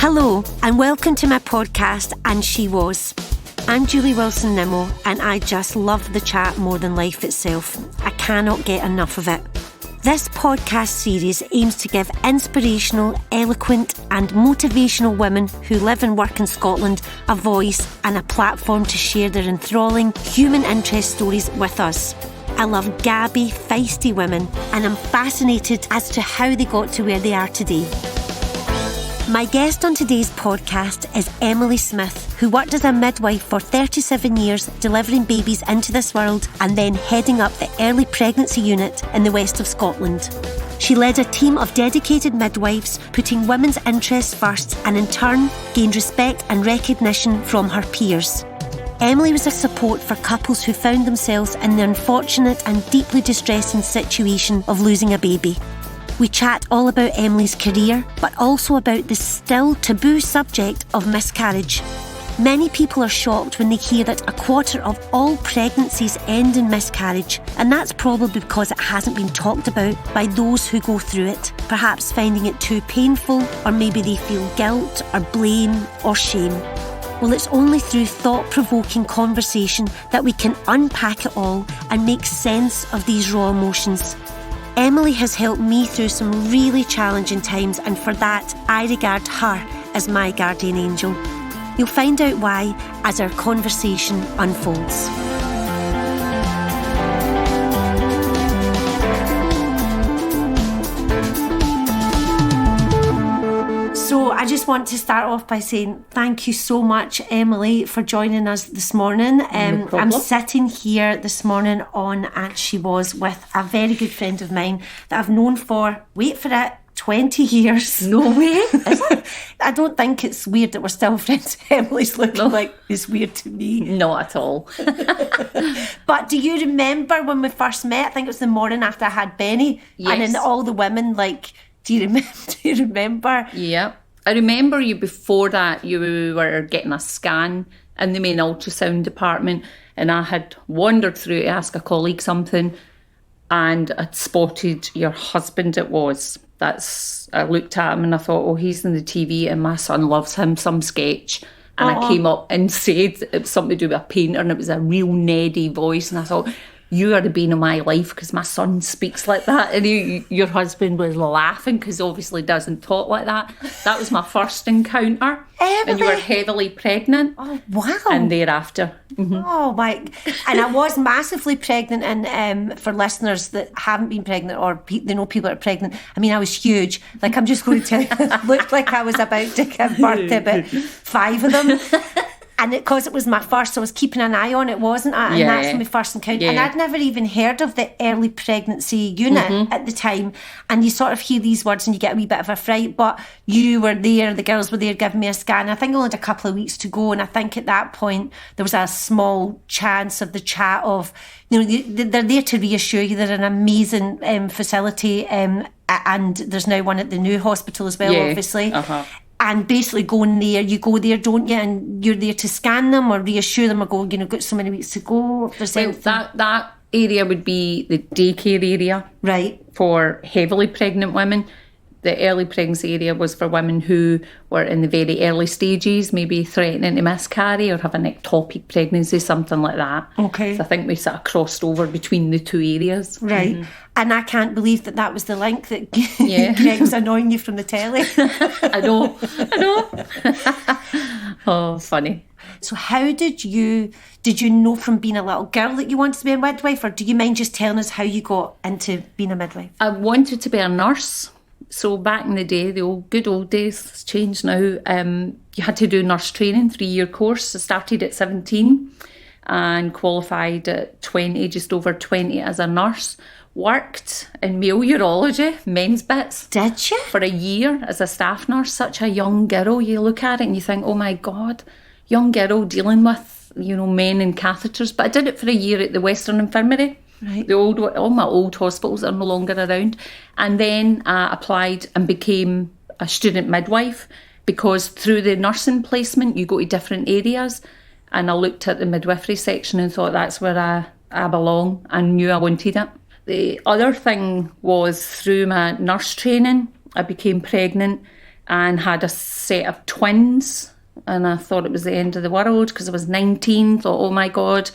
Hello and welcome to my podcast, And She Was. I'm Julie Wilson-Nimmo and I just love the chat more than life itself. I cannot get enough of it. This podcast series aims to give inspirational, eloquent and motivational women who live and work in Scotland a voice and a platform to share their enthralling human interest stories with us. I love gabby, feisty women and I'm fascinated as to how they got to where they are today. My guest on today's podcast is Emily Smith, who worked as a midwife for 37 years, delivering babies into this world and then heading up the early pregnancy unit in the west of Scotland. She led a team of dedicated midwives, putting women's interests first and in turn gained respect and recognition from her peers. Emily was a support for couples who found themselves in the unfortunate and deeply distressing situation of losing a baby. We chat all about Emily's career, but also about the still taboo subject of miscarriage. Many people are shocked when they hear that a quarter of all pregnancies end in miscarriage, and that's probably because it hasn't been talked about by those who go through it, perhaps finding it too painful, or maybe they feel guilt or blame or shame. Well, it's only through thought-provoking conversation that we can unpack it all and make sense of these raw emotions. Emily has helped me through some really challenging times, and for that, I regard her as my guardian angel. You'll find out why as our conversation unfolds. So I just want to start off by saying thank you so much, Emily, for joining us this morning. No problem. I'm sitting here this morning on And She Was with a very good friend of mine that I've known for, wait for it, 20 years. No way, is it? I don't think it's weird that we're still friends. Emily's looking like it's weird to me. Not at all. But do you remember when we first met? I think it was the morning after I had Benny. Yes. And then all the women, like, do you remember? Yeah. I remember you before that, you were getting a scan in the main ultrasound department, and I had wandered through to ask a colleague something, and I'd spotted your husband it was. I looked at him and I thought, oh, he's in the TV and my son loves him, some sketch. And I came up and said it was something to do with a painter, and it was a real Neddy voice, and I thought, you are the bane of my life because my son speaks like that. And your husband was laughing because obviously doesn't talk like that. That was my first encounter. And you were heavily pregnant. Oh, wow. And thereafter. Mm-hmm. Oh, my. And I was massively pregnant. And for listeners that haven't been pregnant or they know people that are pregnant, I mean, I was huge. Like, I'm just going to tell you, it looked like I was about to give birth to about 5 of them. And because it was my first, I was keeping an eye on it, wasn't I? And that's my first encounter. Yeah. And I'd never even heard of the early pregnancy unit at the time. And you sort of hear these words and you get a wee bit of a fright. But you were there, the girls were there giving me a scan. I think I only had a couple of weeks to go. And I think at that point, there was a small chance of the chat of, you know, they're there to reassure you they're an amazing facility. And there's now one at the new hospital as well, obviously. And basically going there, you go there, don't you? And you're there to scan them or reassure them or go, you know, got so many weeks to go. Well, that area would be the daycare area. Right. For heavily pregnant women. The early pregnancy area was for women who were in the very early stages, maybe threatening to miscarry or have an ectopic pregnancy, something like that. Okay. So I think we sort of crossed over between the two areas. Right. Mm-hmm. And I can't believe that was the link that Greg was annoying you from the telly. I know. Oh, funny. So how did you know from being a little girl that you wanted to be a midwife, or do you mind just telling us how you got into being a midwife? I wanted to be a nurse. So back in the day, the good old days, it's changed now, you had to do nurse training, 3-year course. I started at 17 and qualified at 20, just over 20 as a nurse. Worked in male urology, men's bits. Did you? For a year as a staff nurse. Such a young girl. You look at it and you think, oh my God, young girl dealing with, you know, men and catheters. But I did it for a year at the Western Infirmary. Right. All my old hospitals are no longer around. And then I applied and became a student midwife, because through the nursing placement, you go to different areas. And I looked at the midwifery section and thought that's where I belong, and knew I wanted it. The other thing was through my nurse training, I became pregnant and had a set of twins. And I thought it was the end of the world because I was 19, thought, oh my God,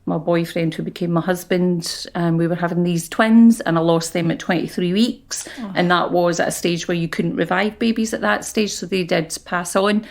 my boyfriend who became my husband, and we were having these twins, and I lost them at 23 weeks. Oh. And that was at a stage where you couldn't revive babies at that stage, so they did pass on.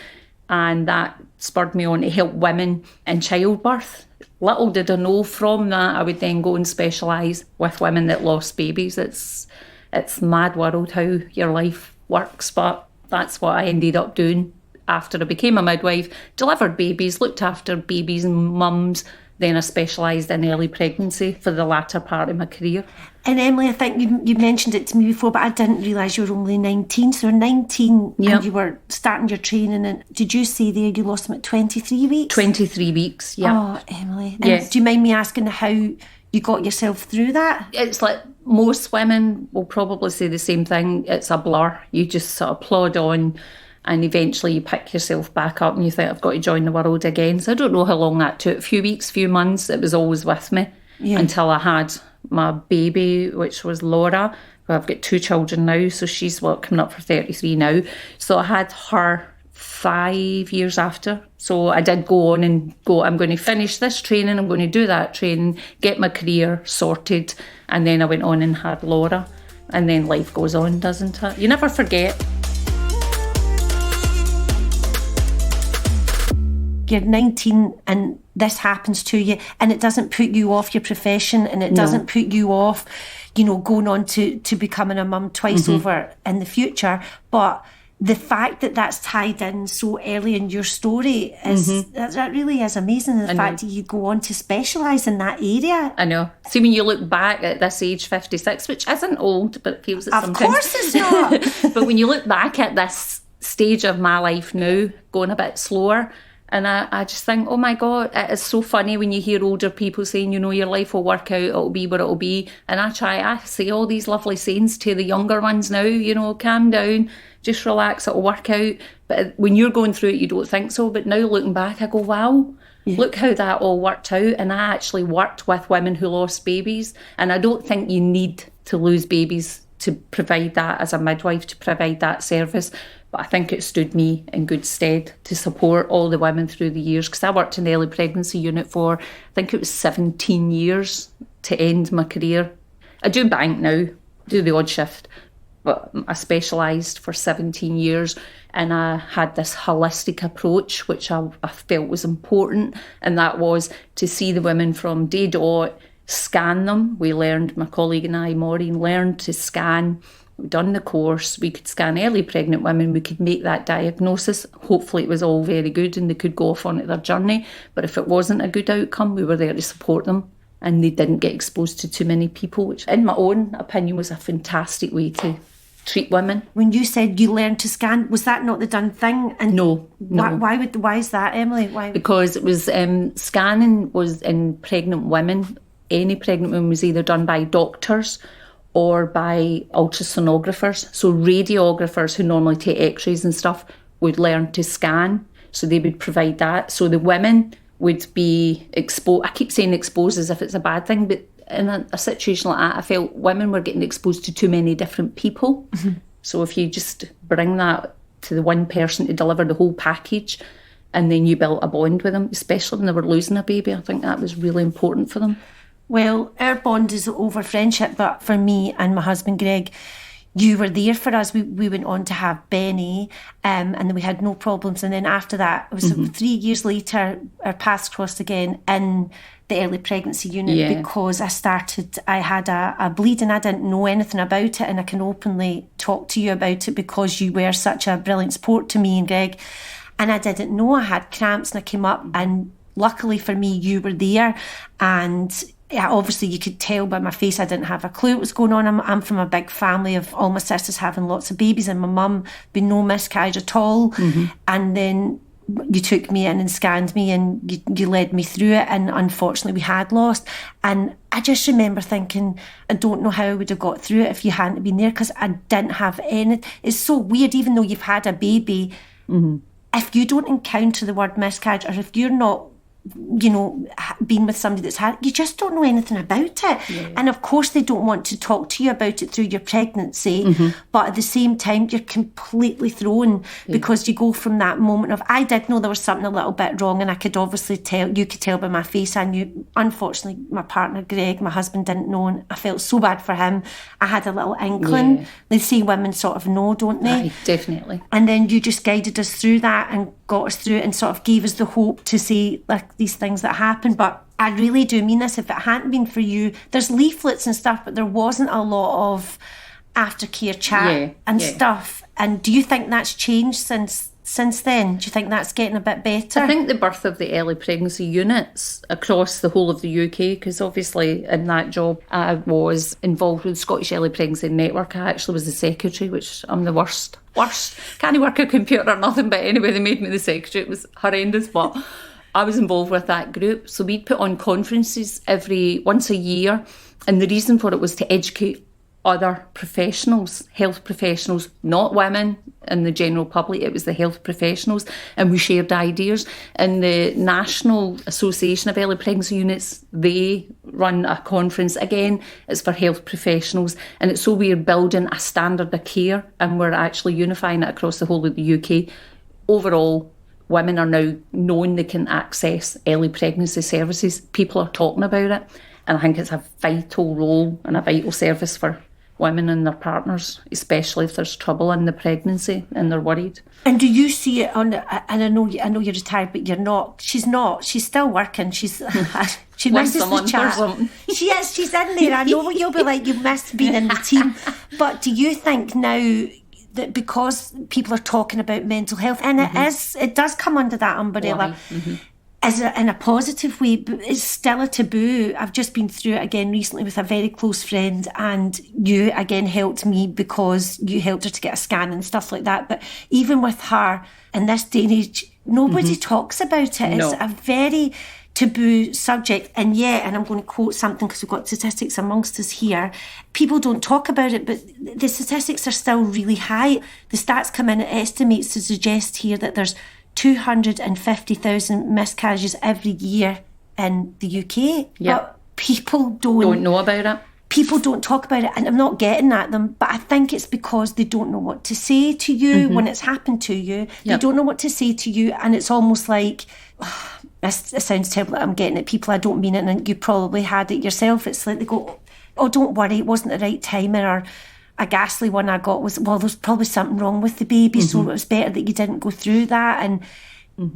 And that spurred me on to help women in childbirth. Little did I know from that I would then go and specialise with women that lost babies. It's mad world how your life works, but that's what I ended up doing after I became a midwife. Delivered babies, looked after babies and mums. Then I specialised in early pregnancy for the latter part of my career. And Emily, I think you mentioned it to me before, but I didn't realise you were only 19. So you're 19 and you were starting your training. And did you say there you lost them at 23 weeks? 23 weeks, yeah. Oh, Emily. And do you mind me asking how you got yourself through that? It's like most women will probably say the same thing. It's a blur. You just sort of plod on. And eventually you pick yourself back up and you think, I've got to join the world again. So I don't know how long that took. A few weeks, few months. It was always with me until I had my baby, which was Laura, who I've got 2 children now. So she's coming up for 33 now. So I had her 5 years after. So I did go on and go, I'm going to finish this training. I'm going to do that training, get my career sorted. And then I went on and had Laura. And then life goes on, doesn't it? You never forget. You're 19 and this happens to you, and it doesn't put you off your profession, and it doesn't put you off, going on to becoming a mum twice over in the future. But the fact that that's tied in so early in your story that really is amazing. The fact that you go on to specialise in that area. I know. See, when you look back at this age 56, which isn't old, but it feels it sometimes. Of course it's not. But when you look back at this stage of my life now, going a bit slower, and I just think, oh my God, it is so funny when you hear older people saying, your life will work out, it'll be what it'll be. And I say all these lovely sayings to the younger ones now, calm down, just relax, it'll work out. But when you're going through it, you don't think so. But now looking back, I go, wow, look how that all worked out. And I actually worked with women who lost babies. And I don't think you need to lose babies to provide that as a midwife, to provide that service. But I think it stood me in good stead to support all the women through the years, because I worked in the early pregnancy unit for, I think it was 17 years to end my career. I do bank now, do the odd shift, but I specialised for 17 years, and I had this holistic approach, which I felt was important, and that was to see the women from day dot, scan them. We learned, my colleague and I, Maureen, learned to scan. We'd done the course, we could scan early pregnant women, we could make that diagnosis. Hopefully it was all very good and they could go off on their journey. But if it wasn't a good outcome, we were there to support them, and they didn't get exposed to too many people, which in my own opinion was a fantastic way to treat women. When you said you learned to scan, was that not the done thing? And no. Why is that, Emily? Why? Because it was scanning was in pregnant women. Any pregnant woman was either done by doctors or by ultrasonographers. So radiographers who normally take x-rays and stuff would learn to scan. So they would provide that. So the women would be exposed. I keep saying exposed as if it's a bad thing, but in a situation like that, I felt women were getting exposed to too many different people. So if you just bring that to the one person to deliver the whole package, and then you built a bond with them, especially when they were losing a baby, I think that was really important for them. Well, our bond is over friendship, but for me and my husband Greg, you were there for us. We went on to have Benny, and then we had no problems. And then after that, it was 3 years later, our paths crossed again in the early pregnancy unit because I had a bleed and I didn't know anything about it, and I can openly talk to you about it because you were such a brilliant support to me and Greg. And I didn't know I had cramps, and I came up, and luckily for me, you were there. And obviously you could tell by my face I didn't have a clue what was going on. I'm from a big family of all my sisters having lots of babies, and my mum being no miscarriage at all. And then you took me in and scanned me, and you led me through it, and unfortunately we had lost. And I just remember thinking, I don't know how I would have got through it if you hadn't been there, because I didn't have any. It's so weird, even though you've had a baby, if you don't encounter the word miscarriage, or if you're not being with somebody that's had, you just don't know anything about it. Yeah. And of course they don't want to talk to you about it through your pregnancy, but at the same time you're completely thrown because you go from that moment of, I did know there was something a little bit wrong, and I could obviously tell, you could tell by my face, I knew. Unfortunately, my partner Greg, my husband, didn't know, and I felt so bad for him. I had a little inkling. They say women sort of know, don't they? Aye, definitely. And then you just guided us through that and got us through it and sort of gave us the hope to say, like, these things that happen. But I really do mean this. If it hadn't been for you, there's leaflets and stuff, but there wasn't a lot of aftercare chat and stuff. And do you think that's changed since then? Do you think that's getting a bit better? I think the birth of the early pregnancy units across the whole of the UK, because obviously in that job I was involved with the Scottish Early Pregnancy Network. I actually was the secretary, which I'm the worst. Can't work a computer or nothing, but anyway, they made me the secretary. It was horrendous, but I was involved with that group. So we'd put on conferences once a year, and the reason for it was to educate other professionals, health professionals, not women and the general public. It was the health professionals, and we shared ideas. And the National Association of Early Pregnancy Units, they run a conference. Again, it's for health professionals, and it's so we're building a standard of care, and we're actually unifying it across the whole of the UK. Overall, women are now knowing they can access early pregnancy services. People are talking about it, and I think it's a vital role and a vital service for women and their partners, especially if there's trouble in the pregnancy and they're worried. And do you see it on? And I know you're retired, but you're not. She's not. She's still working. She misses the chat. She is. She's in there. I know what you'll be like. You missed being in the team. But do you think now that because people are talking about mental health, and it does come under that umbrella, is it in a positive way, but it's still a taboo? I've just been through it again recently with a very close friend, and you again helped me because you helped her to get a scan and stuff like that. But even with her in this day and age, nobody talks about it. No. It's a very taboo subject, and I'm going to quote something because we've got statistics amongst us here. People don't talk about it, but the statistics are still really high. The stats come in, it estimates to suggest here that there's 250,000 miscarriages every year in the UK. But people don't know about it. People don't talk about it, and I'm not getting at them, but I think it's because they don't know what to say to you when it's happened to you. They don't know what to say to you, and it's almost like, it sounds terrible that I'm getting at people, I don't mean it, and you probably had it yourself. It's like they go, oh, don't worry, it wasn't the right timing. Or a ghastly one I got was, well, there's probably something wrong with the baby, so it was better that you didn't go through that. And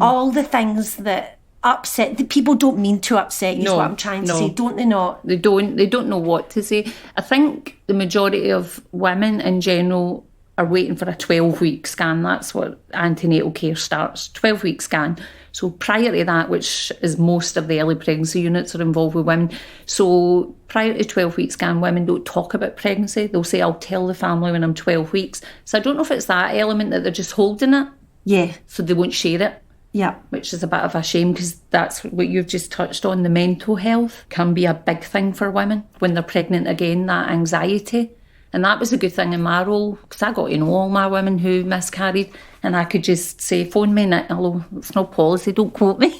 all the things that upset, the people don't mean to upset you, is what I'm trying to say, don't they not? They don't know what to say. I think the majority of women in general are waiting for a 12-week scan. That's what antenatal care starts, 12-week scan. So prior to that, which is most of the early pregnancy units are involved with women, so prior to 12-week scan, women don't talk about pregnancy. They'll say, I'll tell the family when I'm 12 weeks. So I don't know if it's that element that they're just holding it. Yeah. So they won't share it. Yeah. Which is a bit of a shame, because that's what you've just touched on. The mental health can be a big thing for women when they're pregnant again, that anxiety. And that was a good thing in my role, because I got to know all my women who miscarried, and I could just say, phone me, hello, it's no policy, don't quote me.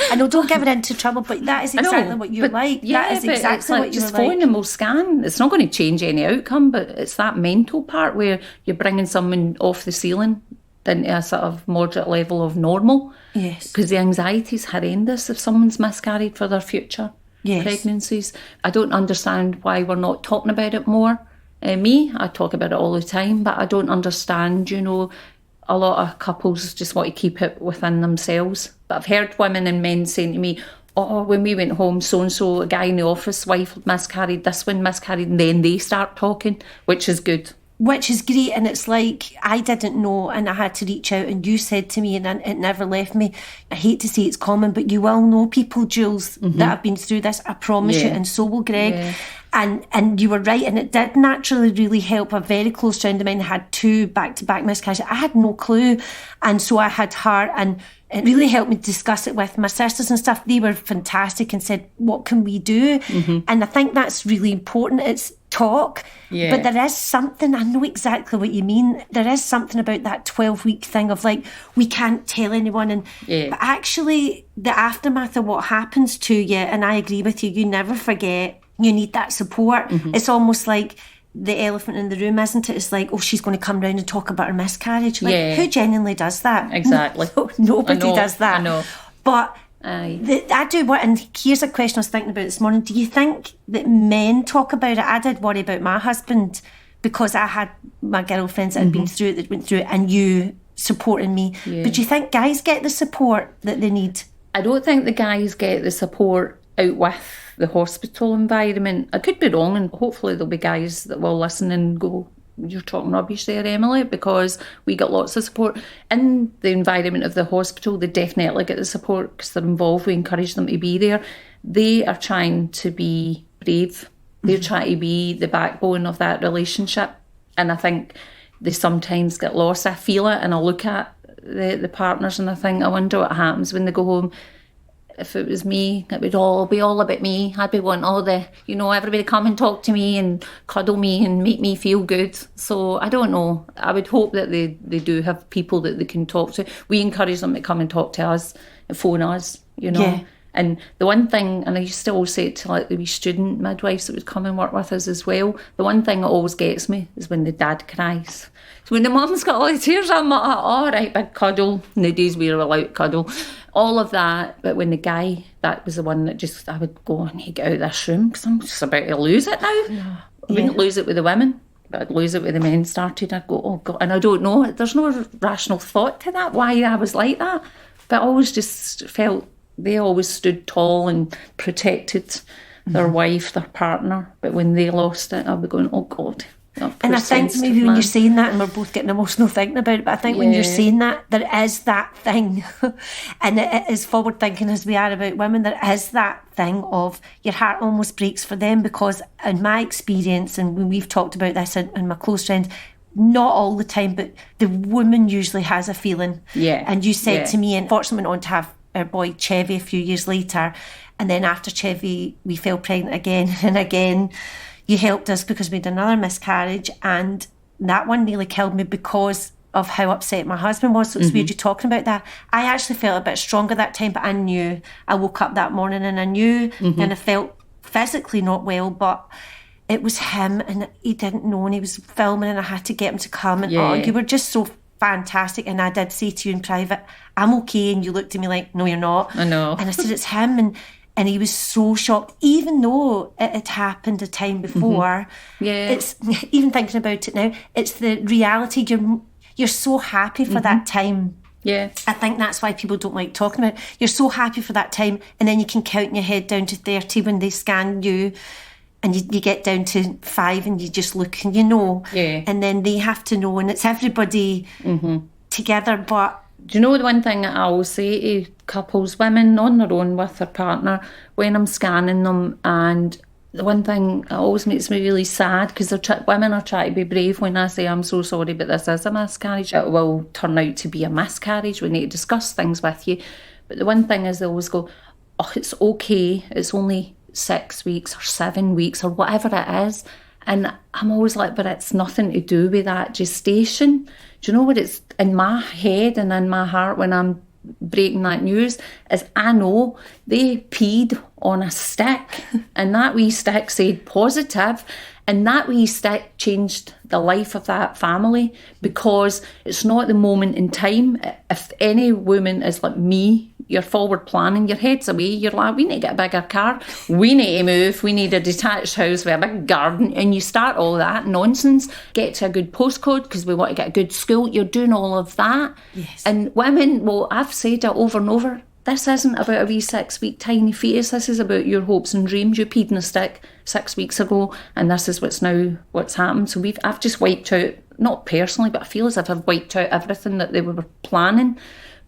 I know, don't give it into trouble, but that is exactly what you're like. Yeah, that is exactly what you're just like. phone and we'll scan. It's not going to change any outcome, but it's that mental part where you're bringing someone off the ceiling into a sort of moderate level of normal. Yes. Because the anxiety is horrendous if someone's miscarried for their future pregnancies. I don't understand why we're not talking about it more. I talk about it all the time, but I don't understand, a lot of couples just want to keep it within themselves. But I've heard women and men saying to me, oh, when we went home, so-and-so, a guy in the office, wife miscarried, this one miscarried, and then they start talking, which is good. Which is great, and it's like, I didn't know, and I had to reach out, and you said to me, and it never left me, I hate to say it's common, but you will know people, Jules, that have been through this, I promise you, and so will Greg. Yeah. And you were right, and it did naturally really help. A very close friend of mine had 2 back-to-back miscarriages. I had no clue, and so I had her, and it really helped me discuss it with my sisters and stuff. They were fantastic and said, what can we do? And I think that's really important. It's talk. Yeah. But there is something, I know exactly what you mean. There is something about that 12-week thing of like, we can't tell anyone. And But actually, the aftermath of what happens to you, and I agree with you, you never forget, you need that support. It's almost like the elephant in the room, isn't it? It's like, oh, she's going to come round and talk about her miscarriage. Like, who genuinely does that? Exactly. Nobody does that. I know. But I do what, and here's a question I was thinking about this morning. Do you think that men talk about it? I did worry about my husband because I had my girlfriends that had been through it, that went through it, and you supporting me. But do you think guys get the support that they need? I don't think the guys get the support out with the hospital environment. I could be wrong, and hopefully there'll be guys that will listen and go, you're talking rubbish there, Emily, because we got lots of support. In the environment of the hospital, they definitely get the support because they're involved. We encourage them to be there. They are trying to be brave. They're trying to be the backbone of that relationship. And I think they sometimes get lost. I feel it, and I look at the partners and I think, I wonder what happens when they go home. If it was me, it would all be all about me. I'd be wanting all the, everybody come and talk to me and cuddle me and make me feel good. So I don't know. I would hope that they do have people that they can talk to. We encourage them to come and talk to us and phone us, Yeah. And the one thing, and I used to always say it to like the wee student midwives that would come and work with us as well, the one thing that always gets me is when the dad cries. So when the mum's got all the tears, I'm like, all right, big cuddle. In the days we were allowed to cuddle. All of that. But when the guy, that was the one that just, I would go, I need to get out of this room because I'm just about to lose it now. I wouldn't lose it with the women, but I'd lose it with the men started. I'd go, oh God. And I don't know, there's no rational thought to that, why I was like that. But I always just felt they always stood tall and protected their wife, their partner. But when they lost it, I'd be going, oh God. And I think maybe when you're saying that, and we're both getting emotional thinking about it, but I think when you're saying that, there is that thing, and it is forward thinking as we are about women, there is that thing of your heart almost breaks for them, because in my experience, and when we've talked about this and my close friends, not all the time, but the woman usually has a feeling. Yeah. And you said to me, and fortunately went on to have our boy Chevy a few years later, and then after Chevy we fell pregnant again and again. You helped us because we had another miscarriage, and that one nearly killed me because of how upset my husband was. So it's weird you talking about that. I actually felt a bit stronger that time, but I knew. I woke up that morning and I knew, and I felt physically not well, but it was him, and he didn't know, and he was filming, and I had to get him to come, and you were just so fantastic. And I did say to you in private, I'm okay, and you looked at me like, no, you're not. I know. And I said, it's him, and he was so shocked, even though it had happened a time before. It's, even thinking about it now, it's the reality. You're so happy for that time. I think that's why people don't like talking about it. You're so happy for that time, and then you can count in your head down to 30 when they scan you, and you get down to 5 and you just look and and then they have to know, and it's everybody together. But do you know the one thing that I always say to couples, women on their own with their partner, when I'm scanning them, and the one thing that always makes me really sad, because women are trying to be brave when I say, I'm so sorry, but this is a miscarriage. It will turn out to be a miscarriage. We need to discuss things with you. But the one thing is they always go, oh, it's okay. It's only 6 weeks or 7 weeks or whatever it is. And I'm always like, but it's nothing to do with that gestation. Do you know what it's in my head and in my heart when I'm breaking that news is I know they peed on a stick and that wee stick said positive, and that wee stick changed the life of that family, because it's not the moment in time. If any woman is like me, you're forward planning, your head's away, you're like, we need to get a bigger car, we need to move, we need a detached house with a big garden, and you start all that nonsense, get to a good postcode because we want to get a good school, you're doing all of that. And women, well, I've said it over and over, this isn't about a wee 6 week tiny fetus, this is about your hopes and dreams. You peed in a stick 6 weeks ago, and this is what's happened. So I've just wiped out, not personally, but I feel as if I've wiped out everything that they were planning.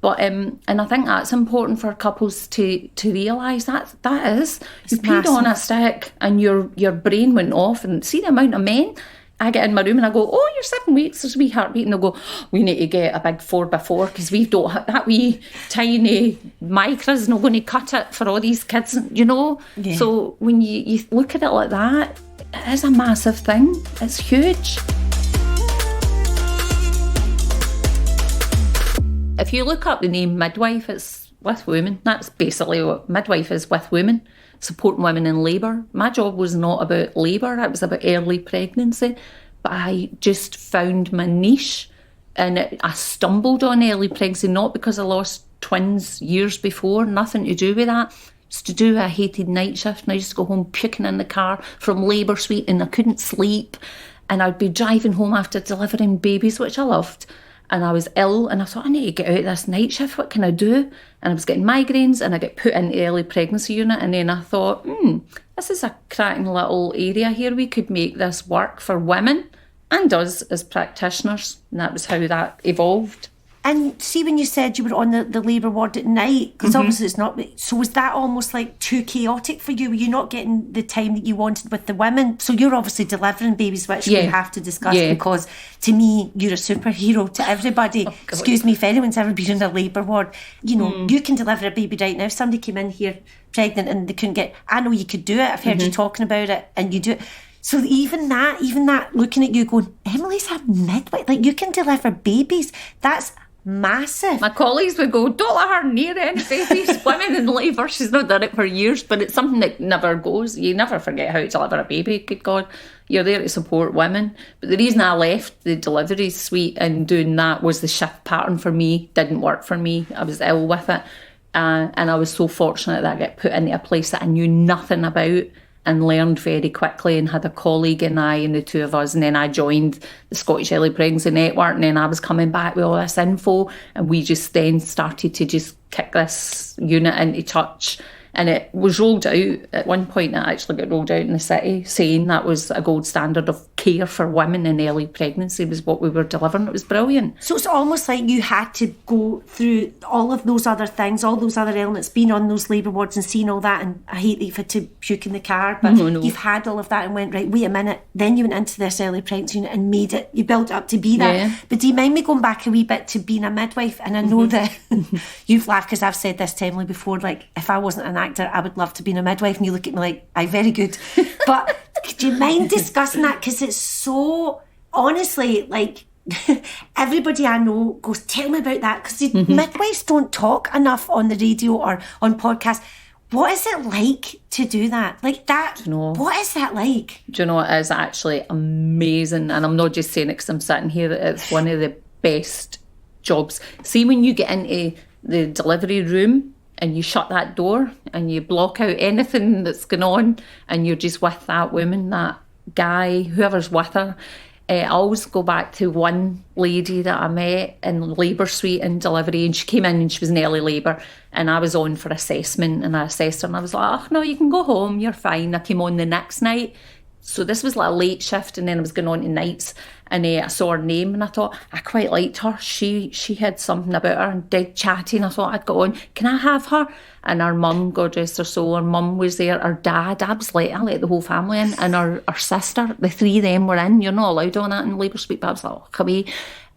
But and I think that's important for couples to realise that is you peed on a stick and your brain went off. And see the amount of men, I get in my room and I go, oh, you're 7 weeks, there's a wee heartbeat, and they'll go, we need to get a big 4x4 because we don't have that wee tiny micro's not going to cut it for all these kids, So when you look at it like that, it is a massive thing. It's huge. If you look up the name midwife, it's with women. That's basically what midwife is, with women, supporting women in labour. My job was not about labour, it was about early pregnancy. But I just found my niche, and I stumbled on early pregnancy, not because I lost twins years before, nothing to do with that. It's to do with I hated night shift, and I used to go home puking in the car from labour suite, and I couldn't sleep. And I'd be driving home after delivering babies, which I loved. And I was ill, and I thought, I need to get out of this night shift. What can I do? And I was getting migraines, and I got put in the early pregnancy unit. And then I thought, this is a cracking little area here. We could make this work for women and us as practitioners. And that was how that evolved. And see, when you said you were on the labour ward at night, because obviously it's not, so was that almost like too chaotic for you? Were you not getting the time that you wanted with the women? So you're obviously delivering babies, which we have to discuss, because to me, you're a superhero to everybody. Excuse me, if anyone's ever been in a labour ward, you know, you can deliver a baby right now. If somebody came in here pregnant and they couldn't get, I know you could do it. I've heard you talking about it, and you do it. So even that, looking at you going, Emily's a midwife, like you can deliver babies. That's massive. My colleagues would go, don't let her near any babies. Women in labour, she's not done it for years, but it's something that never goes. You never forget how to deliver a baby, good God. You're there to support women. But the reason I left the delivery suite and doing that was the shift pattern for me didn't work for me. I was ill with it. And I was so fortunate that I got put into a place that I knew nothing about, and learned very quickly, and had a colleague and the two of us, and then I joined the Scottish Early Pregnancy Network, and then I was coming back with all this info, and we just then started to just kick this unit into touch. And it was rolled out. At one point, it actually got rolled out in the city, saying that was a gold standard of care for women in early pregnancy was what we were delivering. It was brilliant. So it's almost like you had to go through all of those other things, all those other elements, being on those labour wards and seeing all that. And I hate that you've had to puke in the car, but you've had all of that and went, right, wait a minute. Then you went into this early pregnancy unit and made it, you built it up to be that. Yeah. But do you mind me going back a wee bit to being a midwife? And I know that you've laughed, because I've said this to Emily before, like, if I wasn't an actor, I would love to be a midwife. And you look at me like, aye, very good. But do you mind discussing that? Because it's so, honestly, like, everybody I know goes, tell me about that, because midwives don't talk enough on the radio or on podcasts. What is it like to do that? Like that, what is that like? Do you know, it is actually amazing. And I'm not just saying it because I'm sitting here. It's one of the best jobs. See, when you get into the delivery room and you shut that door and you block out anything that's going on, and you're just with that woman, that guy, whoever's with her. I always go back to one lady that I met in labour suite and delivery, and she came in and she was in early labour, and I was on for assessment, and I assessed her and I was like, oh no, you can go home, you're fine. I came on the next night. So this was like a late shift, and then I was going on to nights, and I saw her name and I thought I quite liked her. She had something about her, and dead chatty, and I thought I'd go on, can I have her? And her mum, God rest her soul, her mum was there, her dad, I let the whole family in, and her sister, the three of them were in. You're not allowed on that in labour suite, but I was like, oh, come here.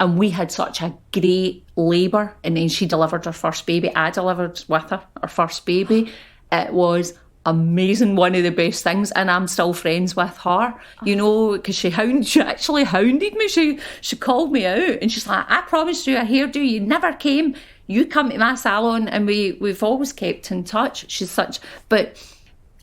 And we had such a great labour, and then she delivered her first baby. I delivered with her first baby. It was amazing, one of the best things, and I'm still friends with her, you know, because she actually hounded me. She called me out, and she's like, I promised you a hairdo, you never came, you come to my salon. And we've always kept in touch. She's such, but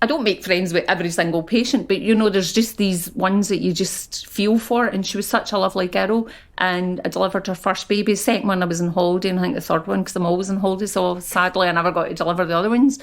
I don't make friends with every single patient, but you know, there's just these ones that you just feel for, and she was such a lovely girl. And I delivered her first baby. The second one I was on holiday, and I think the third one, because I'm always on holiday, so sadly I never got to deliver the other ones.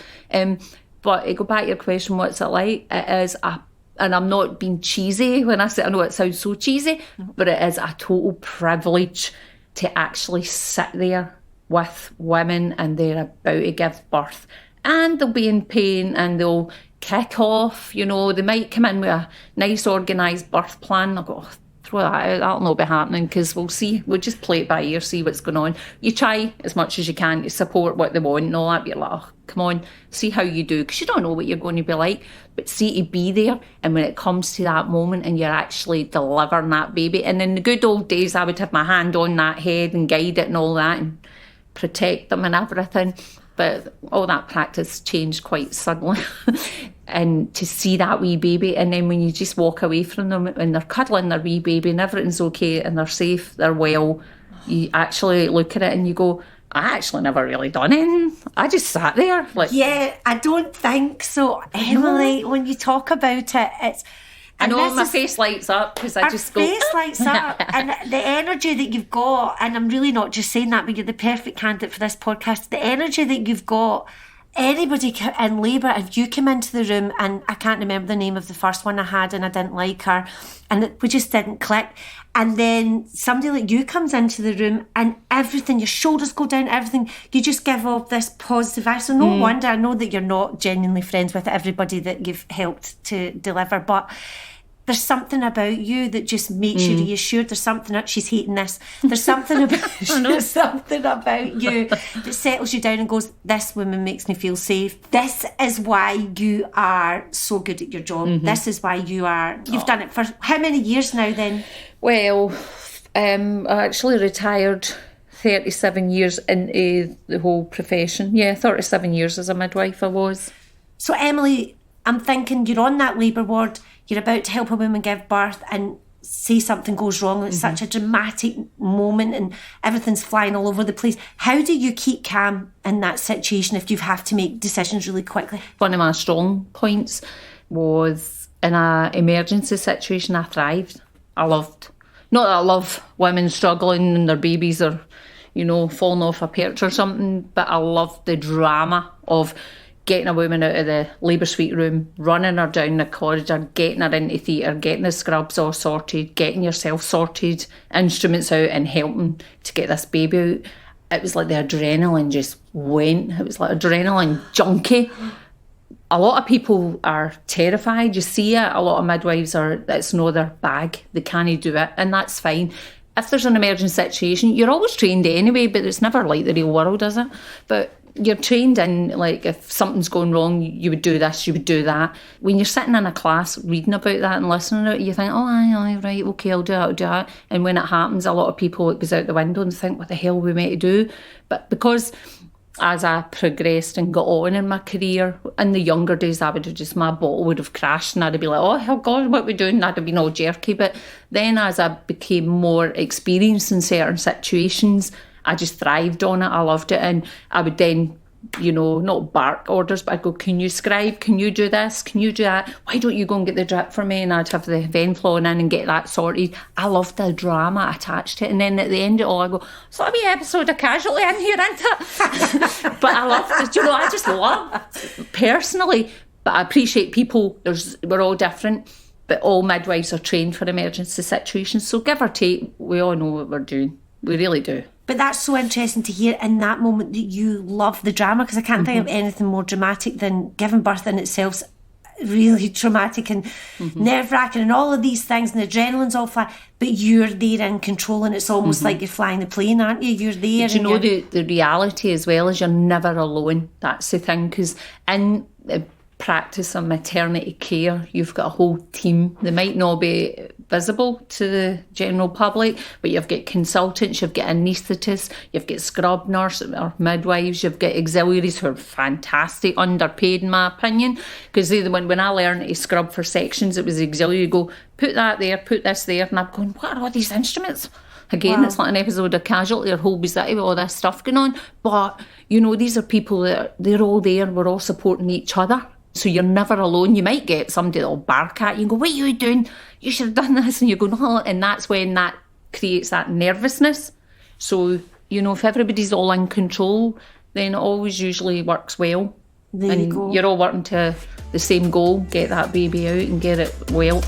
But to go back to your question, what's it like? It is and I'm not being cheesy when I say, I know it sounds so cheesy, but it is a total privilege to actually sit there with women, and they're about to give birth, and they'll be in pain, and they'll kick off, you know, they might come in with a nice organised birth plan. I'll go, oh, throw that out, that'll not be happening, because we'll just play it by ear, see what's going on. You try as much as you can to support what they want and all that, but you're like, oh, come on, see how you do, because you don't know what you're going to be like. But see, to be there, and when it comes to that moment and you're actually delivering that baby, and in the good old days I would have my hand on that head and guide it and all that and protect them and everything. But all that practice changed quite suddenly. And to see that wee baby, and then when you just walk away from them and they're cuddling their wee baby and everything's okay and they're safe, they're well, you actually look at it and you go, I actually never really done anything. I just sat there. Yeah, I don't think so, Emily. When you talk about it, it's... I know my face lights up because I just go... Our face lights up. And the energy that you've got, and I'm really not just saying that, but you're the perfect candidate for this podcast, the energy that you've got, anybody in labour, if you come into the room, and I can't remember the name of the first one I had and I didn't like her, and we just didn't click, and then somebody like you comes into the room and everything, your shoulders go down, everything, you just give off this positive vibe. So no wonder, I know that you're not genuinely friends with everybody that you've helped to deliver, but there's something about you that just makes you reassured. There's something she's hating this. There's something about there's something about you that settles you down and goes, this woman makes me feel safe. This is why you are so good at your job. This is why you've done it for how many years now then? Well, I actually retired 37 years into the whole profession. Yeah, 37 years as a midwife I was. So Emily, I'm thinking you're on that labour ward, you're about to help a woman give birth, and say something goes wrong, and it's such a dramatic moment and everything's flying all over the place. How do you keep calm in that situation if you have to make decisions really quickly? One of my strong points was in an emergency situation, I thrived. Not that I love women struggling and their babies are, falling off a perch or something, but I love the drama of getting a woman out of the labour suite room, running her down the corridor, getting her into theatre, getting the scrubs all sorted, getting yourself sorted, instruments out and helping to get this baby out. It was like the adrenaline just went. It was like adrenaline junkie. A lot of people are terrified. You see it. A lot of midwives it's not their bag. They can't do it, and that's fine. If there's an emergency situation, you're always trained anyway, but it's never like the real world, is it? But you're trained in, like, if something's going wrong, you would do this, you would do that. When you're sitting in a class reading about that and listening to it, you think, oh, aye, right, okay, I'll do that. And when it happens, a lot of people, it goes out the window and think, what the hell are we meant to do? But because as I progressed and got on in my career, in the younger days, my bottle would have crashed and I'd be like, oh, hell God, what are we doing? And I'd have been all jerky. But then as I became more experienced in certain situations, I just thrived on it. I loved it. And I would then, not bark orders, but I'd go, can you scribe? Can you do this? Can you do that? Why don't you go and get the drip for me? And I'd have the ven flowing in and get that sorted. I loved the drama attached to it. And then at the end of it all, I go, it's like a episode of Casualty in here, isn't it? But I loved it. I just love personally. But I appreciate people, we're all different. But all midwives are trained for emergency situations. So give or take, we all know what we're doing. We really do. But that's so interesting to hear in that moment that you love the drama, because I can't think of anything more dramatic than giving birth in itself. Really traumatic and nerve-wracking and all of these things, and the adrenaline's all flying, but you're there in control, and it's almost like you're flying the plane, aren't you? You're there. But the reality as well is you're never alone. That's the thing, because in the practice of maternity care, you've got a whole team. They might not be visible to the general public, but you've got consultants, you've got anaesthetists, you've got scrub nurses or midwives, you've got auxiliaries who are fantastic, underpaid in my opinion, because when I learned to scrub for sections, it was auxiliary, go, put that there, put this there, and I'm going, what are all these instruments? Again, It's like an episode of Casualty or Holby City with all this stuff going on, but these are people that they're all there, we're all supporting each other. So you're never alone. You might get somebody that'll bark at you and go, what are you doing? You should have done this. And you go, no. And that's when that creates that nervousness. So, if everybody's all in control, then it always usually works well. There you go. You're all working to the same goal, get that baby out and get it well.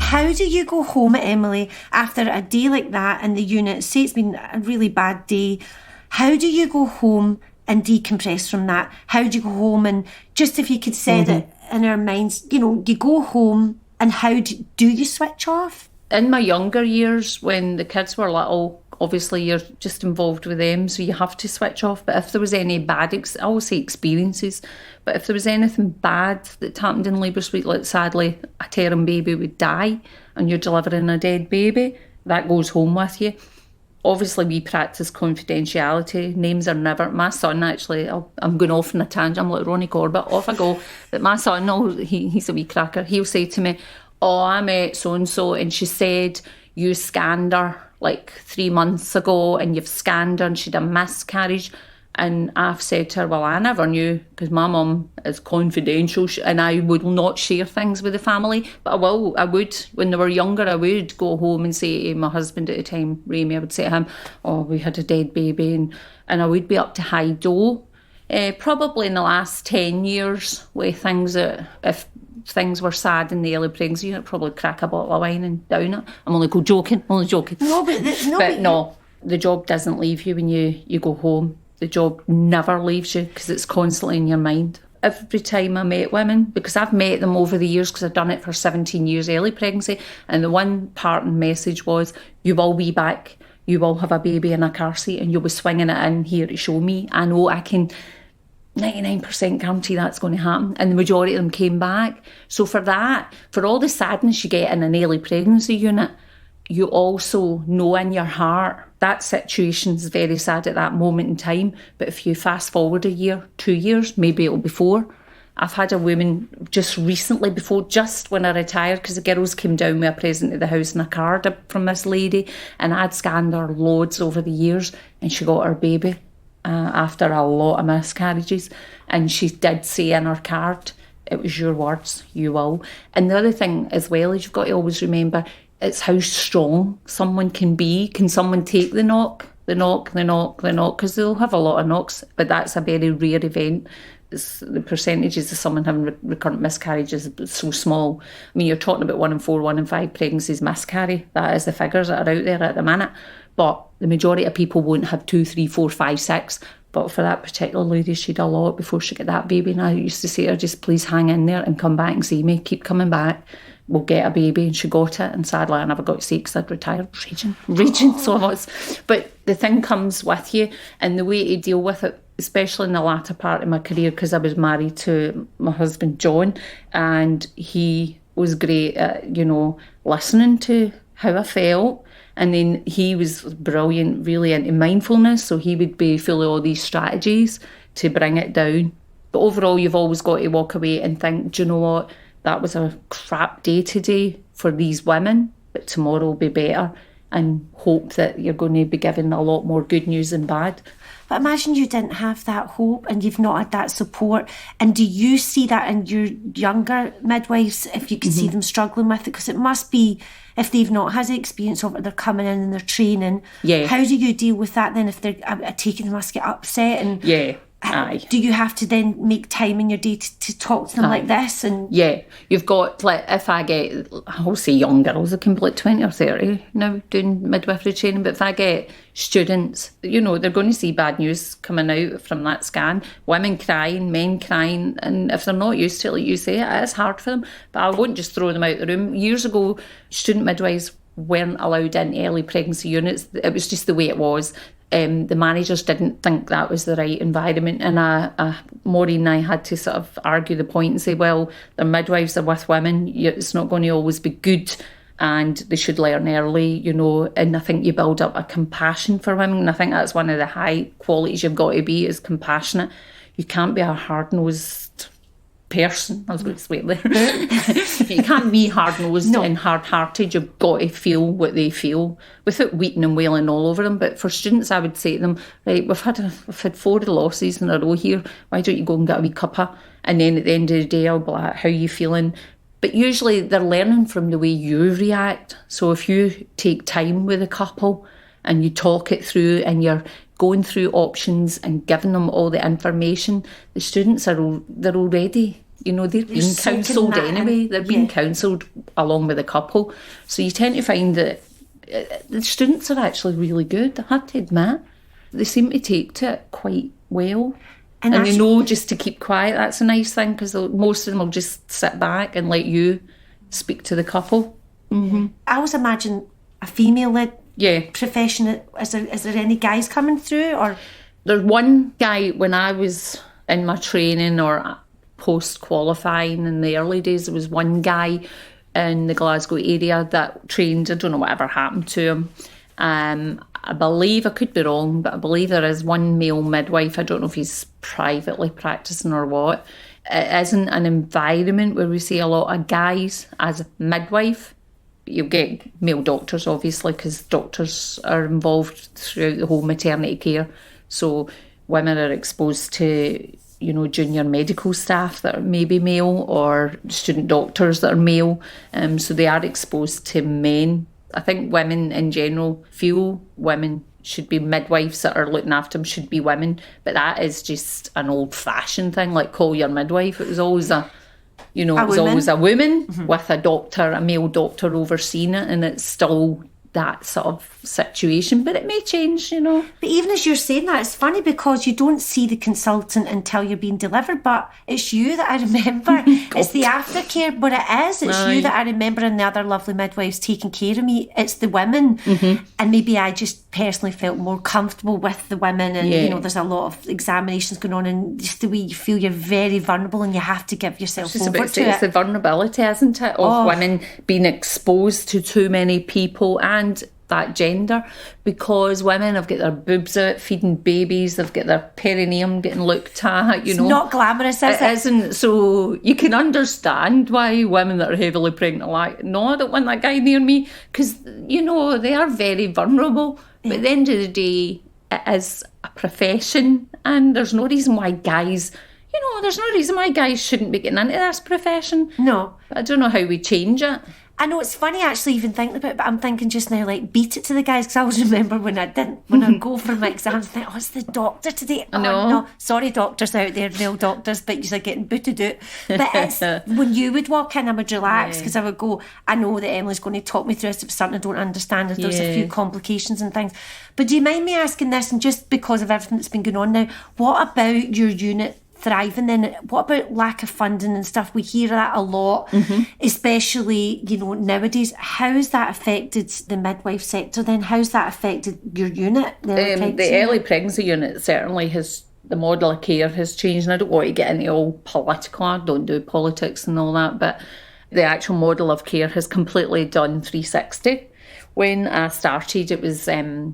How do you go home, Emily, after a day like that in the unit? Say it's been a really bad day. How do you go home and decompress from that? How do you go home, and just if you could set it in our minds, you go home, and how do you switch off? In my younger years, when the kids were little, obviously you're just involved with them, so you have to switch off. But if there was any bad, I always say experiences, but if there was anything bad that happened in labour suite, like sadly a term baby would die and you're delivering a dead baby, that goes home with you. Obviously, we practice confidentiality. Names are never... My son, actually, I'm going off on a tangent. I'm like Ronnie Corbett. Off I go. But my son, he's a wee cracker. He'll say to me, oh, I met so-and-so and she said you scanned her like 3 months ago and you've scanned her and she had a miscarriage. And I've said to her, well, I never knew because my mum is confidential and I would not share things with the family. But I would, when they were younger, I would go home and say to my husband at the time, Ramy, I would say to him, oh, we had a dead baby. And I would be up to high dough. Probably in the last 10 years with things that, if things were sad in the early pregnancy, I'd probably crack a bottle of wine and down it. I'm only joking. No, but no, the job doesn't leave you when you go home. The job never leaves you because it's constantly in your mind. Every time I met women, because I've met them over the years because I've done it for 17 years early pregnancy, and the one parting message was, you will be back, you will have a baby in a car seat and you'll be swinging it in here to show me. I know I can 99% guarantee that's going to happen. And the majority of them came back. So for that, for all the sadness you get in an early pregnancy unit, you also know in your heart that situation's very sad at that moment in time. But if you fast forward a year, 2 years, maybe it'll be 4. I've had a woman just recently, just when I retired, because the girls came down with a present to the house and a card from this lady, and I'd scanned her loads over the years, and she got her baby after a lot of miscarriages. And she did say in her card, it was your words, you will. And the other thing as well is you've got to always remember, it's how strong someone can be. Can someone take the knock, because they'll have a lot of knocks, but that's a very rare event. The percentages of someone having recurrent miscarriages is so small. I mean, you're talking about 1 in 4, 1 in 5 pregnancies miscarry. That is the figures that are out there at the minute. But the majority of people won't have 2, 3, 4, 5, 6. But for that particular lady, she had a lot before she got that baby. And I used to say to her, just please hang in there and come back and see me. Keep coming back. We'll get a baby. And she got it. And sadly, I never got to see it because I'd retired. Raging so much. But the thing comes with you, and the way to deal with it, especially in the latter part of my career, because I was married to my husband, John, and he was great at, listening to how I felt. And then he was brilliant, really into mindfulness. So he would be full of all these strategies to bring it down. But overall, you've always got to walk away and think, do you know what? That was a crap day today for these women, but tomorrow will be better. And hope that you're going to be given a lot more good news than bad. But imagine you didn't have that hope and you've not had that support. And do you see that in your younger midwives, if you can see them struggling with it? Because it must be, if they've not had the experience of it, they're coming in and they're training. Yeah. How do you deal with that then if they're taking, they must get upset? And yeah. Aye. Do you have to then make time in your day to talk to them like this? And yeah, you've got, like, if I get, I'll say young girls, I can be like 20 or 30 now doing midwifery training, but if I get students, they're going to see bad news coming out from that scan, women crying, men crying, and if they're not used to it, like you say, it is hard for them, but I wouldn't just throw them out the room. Years ago, student midwives weren't allowed in early pregnancy units. It was just the way it was. The managers didn't think that was the right environment, and Maureen and I had to sort of argue the point and say, well, the midwives are with women, it's not going to always be good, and they should learn early, and I think you build up a compassion for women, and I think that's one of the high qualities you've got to be, is compassionate. You can't be a hard-nosed person. I was going to swear there. You can't be hard-nosed and hard-hearted. You've got to feel what they feel without weeping and wailing all over them. But for students, I would say to them, right, we've had 4 losses in a row here. Why don't you go and get a wee cuppa? And then at the end of the day, I'll be like, how are you feeling? But usually they're learning from the way you react. So if you take time with a couple and you talk it through and you're going through options and giving them all the information, the students they're already, they're being counselled anyway. They're being counselled along with the couple. So you tend to find that the students are actually really good, I have to admit. They seem to take to it quite well. And they know just to keep quiet. That's a nice thing, because most of them will just sit back and let you speak to the couple. Mm-hmm. I always imagine a female-led profession. Is there any guys coming through? Or there's one guy when I was in my training or post-qualifying in the early days, there was one guy in the Glasgow area that trained. I don't know whatever happened to him. I believe, I could be wrong, but I believe there is one male midwife. I don't know if he's privately practicing or what. It isn't an environment where we see a lot of guys as midwife. You'll get male doctors, obviously, because doctors are involved throughout the whole maternity care. So women are exposed to, junior medical staff that are maybe male, or student doctors that are male. So they are exposed to men. I think women in general feel women should be midwives that are looking after them, should be women. But that is just an old-fashioned thing, like call your midwife. It was always always a woman with a doctor, a male doctor overseeing it, and it's still that sort of situation, but it may change, But even as you're saying that, it's funny because you don't see the consultant until you're being delivered, but it's you that I remember. It's the aftercare, but it is. It's you that I remember, and the other lovely midwives taking care of me. It's the women. And maybe I just personally felt more comfortable with the women, and there's a lot of examinations going on, and just the way you feel you're very vulnerable and you have to give yourself over to it. It's the vulnerability, isn't it, of women being exposed to too many people and that gender, because women have got their boobs out feeding babies, they've got their perineum getting looked at, It's not glamorous, is it? It isn't. So you can understand why women that are heavily pregnant are like, no, I don't want that guy near me, because, they are very vulnerable. But at the end of the day, it is a profession, and there's no reason why guys... there's no reason why guys shouldn't be getting into this profession. No. But I don't know how we change it. I know it's funny actually even thinking about it, but I'm thinking just now, like, beat it to the guys, because I always remember when I go for my exams, I think, it's the doctor today. I know. No, sorry doctors out there, male doctors, but you're getting booted out. But it's when you would walk in, I would relax, because I would go, I know that Emily's going to talk me through this. If it's something I don't understand, if there's a few complications and things. But do you mind me asking this, and just because of everything that's been going on now, what about your unit thriving then? What about lack of funding and stuff? We hear that a lot, especially, nowadays. How has that affected the midwife sector then? How's that affected your unit? The early pregnancy unit certainly has, the model of care has changed, and I don't want to get into all political, I don't do politics and all that, but the actual model of care has completely done 360. When I started, it was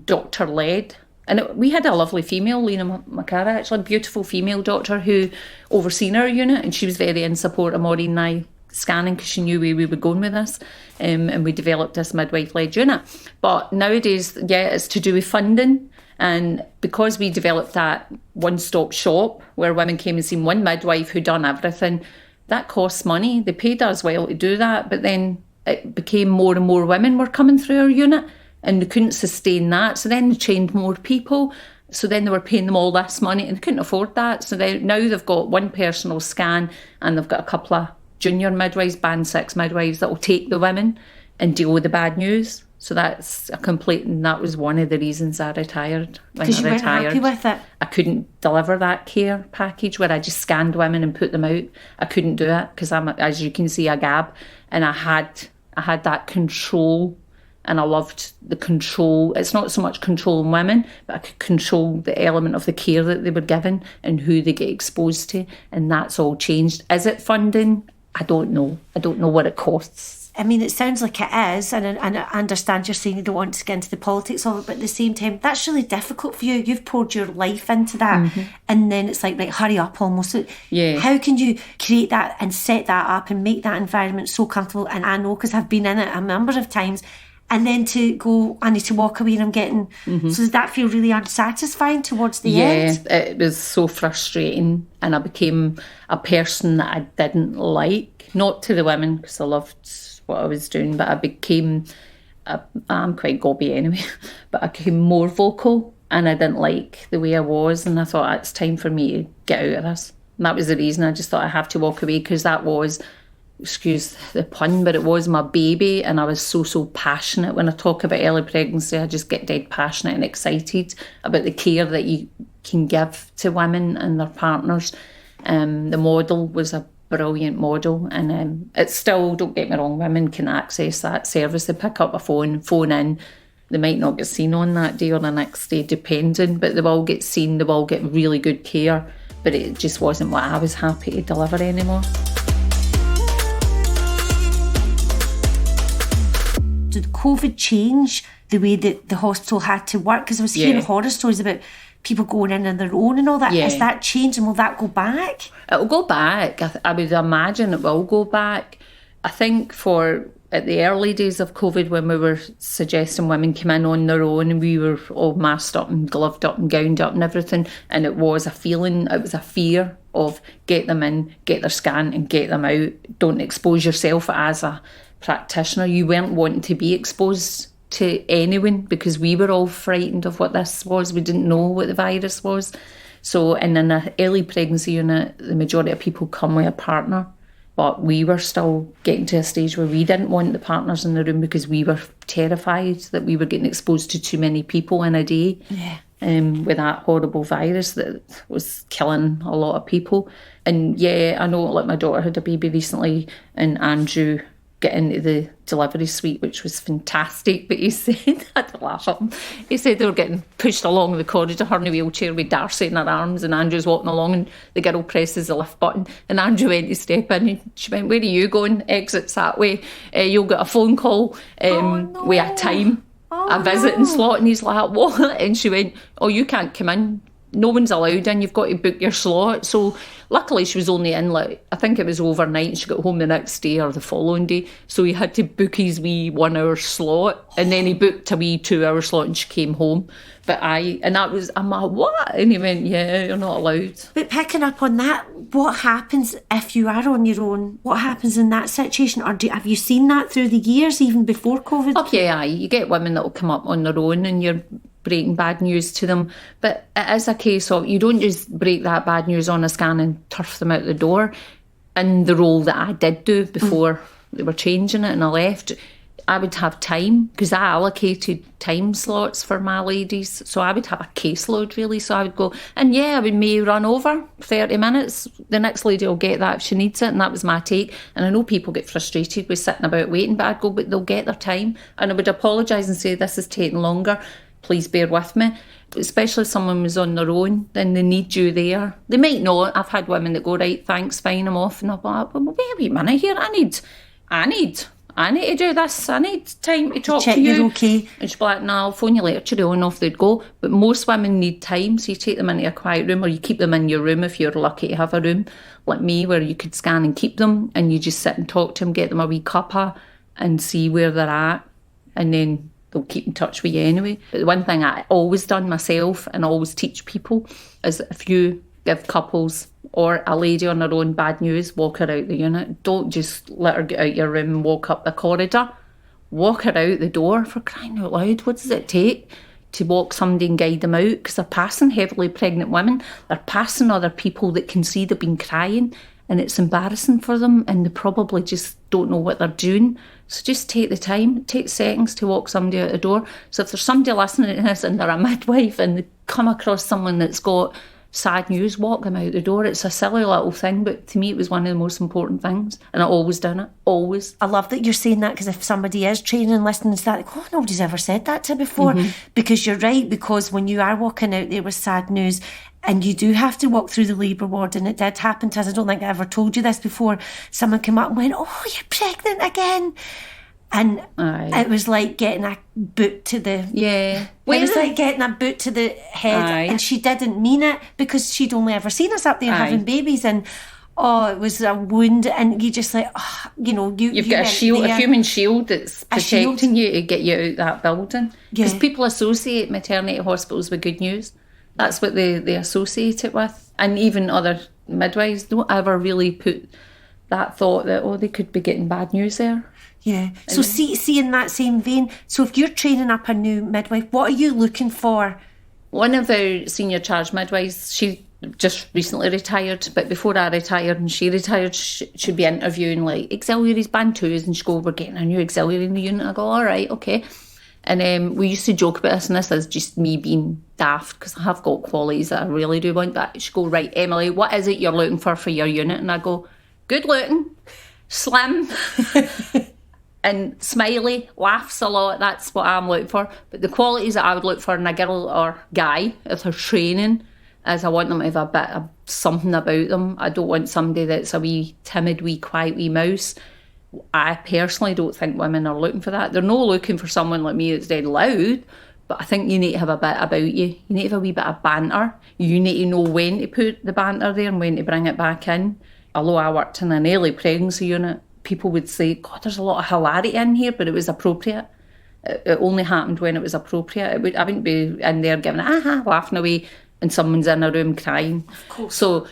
doctor-led. And we had a lovely female, Lena Macara, actually, a beautiful female doctor who overseen our unit, and she was very in support of Maureen and I scanning, because she knew where we were going with this, and we developed this midwife-led unit. But nowadays, it's to do with funding, and because we developed that one-stop shop where women came and seen one midwife who done everything, that costs money. They paid us well to do that, but then it became more and more women were coming through our unit, and they couldn't sustain that. So then they trained more people. So then they were paying them all this money, and they couldn't afford that. So now they've got one personal scan, and they've got a couple of junior midwives, band 6 midwives, that will take the women and deal with the bad news. So that's and that was one of the reasons I retired. Because you weren't happy with it? I couldn't deliver that care package where I just scanned women and put them out. I couldn't do it because I'm, as you can see, a gab, and I had that control. And I loved the control. It's not so much controlling women, but I could control the element of the care that they were given and who they get exposed to. And that's all changed. Is it funding? I don't know. I don't know what it costs. I mean, it sounds like it is. And I understand you're saying you don't want to get into the politics of it, but at the same time, that's really difficult for you. You've poured your life into that. And then it's like, hurry up almost. Yeah. How can you create that and set that up and make that environment so comfortable? And I know, because I've been in it a number of times. And then to go, I need to walk away and I'm getting... So does that feel really unsatisfying towards the end? Yeah, it was so frustrating. And I became a person that I didn't like. Not to the women, because I loved what I was doing, but I became... I'm quite gobby anyway. But I became more vocal, and I didn't like the way I was. And I thought, it's time for me to get out of this. And that was the reason. I just thought I have to walk away, because that was... excuse the pun, but it was my baby, and I was so passionate. When I talk about early pregnancy, I just get dead passionate and excited about the care that you can give to women and their partners. The model was a brilliant model, and it's still, don't get me wrong, women can access that service. They pick up a phone in. They might not get seen on that day or the next day, depending, but they will get seen, they will get really good care. But it just wasn't what I was happy to deliver anymore. did COVID change the way that the hospital had to work? Because I was hearing horror stories about people going in on their own and all that. Has that changed, and will that go back? It'll go back. I would imagine it will go back. I think at the early days of COVID, when we were suggesting women come in on their own, and we were all masked up and gloved up and gowned up and everything, and it was a fear of get them in, get their scan and get them out. Don't expose yourself as a practitioner. You weren't wanting to be exposed to anyone because we were all frightened of what this was. We didn't know what the virus was. So in an early pregnancy unit, the majority of people come with a partner. But we were still getting to a stage where we didn't want the partners in the room because we were terrified that we were getting exposed to too many people in a day with that horrible virus that was killing a lot of people. And I know, like, my daughter had a baby recently, and Andrew get into the delivery suite, which was fantastic. But he said, I had to laugh at him, he said they were getting pushed along the corridor, her in a wheelchair with Darcy in her arms, and Andrew's walking along, and the girl presses the lift button, and Andrew went to step in, and she went, where are you going? Exits that way. You'll get a phone call with a time, a visiting slot. And he's like, what? And she went, oh, you can't come in. No one's allowed in, you've got to book your slot. So luckily she was only in, like, I think it was overnight, and she got home the next day or the following day. So he had to book his wee 1 hour slot, and then he booked a wee 2 hour slot, and she came home. But I'm like, what? And he went, yeah, you're not allowed. But picking up on that, what happens if you are on your own? What happens in that situation? Or have you seen that through the years, even before COVID? Okay, aye. You get women that will come up on their own, and you're breaking bad news to them. But it is a case of, you don't just break that bad news on a scan and turf them out the door. In the role that I did do before they were changing it and I left, I would have time, because I allocated time slots for my ladies. So I would have a caseload, really. So I would go, and I would may run over 30 minutes. The next lady will get that if she needs it. And that was my take. And I know people get frustrated with sitting about waiting, but I'd go, but they'll get their time. And I would apologise and say, this is taking longer. Please bear with me. Especially if someone was on their own, then they need you there. They might not. I've had women that go, right, thanks, fine, I'm off. And I'm like, well, wait a wee minute here. I need to do this. I need time to talk to you. You're okay. And she'd be like, no, I'll phone you later today, and off they'd go. But most women need time, so you take them into a quiet room, or you keep them in your room if you're lucky to have a room like me where you could scan and keep them, and you just sit and talk to them, get them a wee cuppa and see where they're at, and then they'll keep in touch with you anyway. But the one thing I always done myself and always teach people is, if you give couples or a lady on her own bad news, walk her out the unit. Don't just let her get out your room and walk up the corridor. Walk her out the door, for crying out loud. What does it take to walk somebody and guide them out? Because they're passing heavily pregnant women. They're passing other people that can see they've been crying, and it's embarrassing for them, and they probably just don't know what they're doing. So just take the time. It takes seconds to walk somebody out the door. So if there's somebody listening to this and they're a midwife and they come across someone that's got sad news, walk them out the door. It's a silly little thing, but to me it was one of the most important things, and I always done it, always. I love that you're saying that, because if somebody is training and listening to that, like, nobody's ever said that to before. Because you're right, because when you are walking out there with sad news, and you do have to walk through the labour ward, and it did happen to us, I don't think I ever told you this before, someone came up and went, oh, you're pregnant again. And it was like getting a boot to the... Yeah. It was like getting a boot to the head. And she didn't mean it, because she'd only ever seen us up there having babies. And, it was a wound. And you just like, You've got a shield, a human shield that's protecting you to get you out that building. Because people associate maternity hospitals with good news. That's what they associate it with. And even other midwives don't ever really put that thought that, they could be getting bad news there. Yeah. So see in that same vein, so if you're training up a new midwife, what are you looking for? One of our senior charge midwives, she just recently retired, but before I retired and she retired, she'd be interviewing like auxiliaries, band twos, and she'd go, we're getting a new auxiliary in the unit. I go, all right, okay. And we used to joke about this, and this is just me being daft, because I have got qualities that I really do want. But she'd go, right, Emily, what is it you're looking for your unit? And I go, good looking, slim, and smiley, laughs a lot. That's what I'm looking for. But the qualities that I would look for in a girl or guy, if they're training, is I want them to have a bit of something about them. I don't want somebody that's a wee timid, wee quiet, wee mouse. I personally don't think women are looking for that. They're not looking for someone like me that's dead loud, but I think you need to have a bit about you. You need to have a wee bit of banter. You need to know when to put the banter there and when to bring it back in. Although I worked in an early pregnancy unit, people would say, God, there's a lot of hilarity in here, but it was appropriate. It only happened when it was appropriate. I wouldn't be in there giving laughing away and someone's in a room crying. Of course. So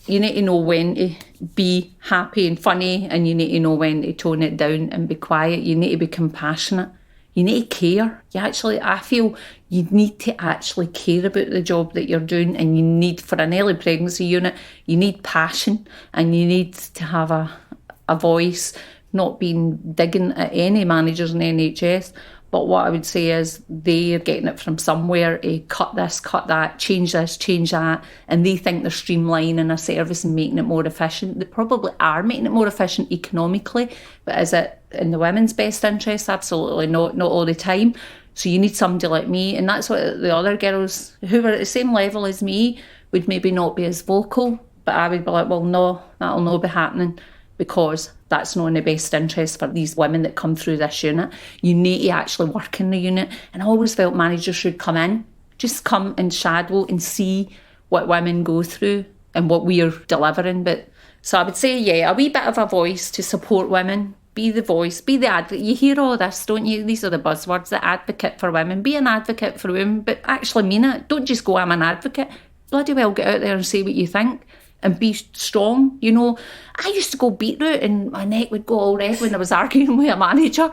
you need to know when to be happy and funny, and you need to know when to tone it down and be quiet. You need to be compassionate. You need to care. I feel you need to actually care about the job that you're doing, and you need, for an early pregnancy unit, you need passion, and you need to have a voice, not being digging at any managers in NHS. But what I would say is they're getting it from somewhere to cut this, cut that, change this, change that, and they think they're streamlining a service and making it more efficient. They probably are making it more efficient economically, but is it in the women's best interest? Absolutely not all the time. So you need somebody like me, and that's what the other girls who were at the same level as me would maybe not be as vocal, but I would be like, well, no, that'll not be happening, because that's not in the best interest for these women that come through this unit. You need to actually work in the unit. And I always felt managers should come in, just come and shadow and see what women go through and what we are delivering. But so I would say, a wee bit of a voice to support women. Be the voice, be the advocate. You hear all this, don't you? These are the buzzwords, the advocate for women. Be an advocate for women, but actually mean it. Don't just go, I'm an advocate. Bloody well get out there and say what you think. And be strong. I used to go beetroot and my neck would go all red when I was arguing with a manager.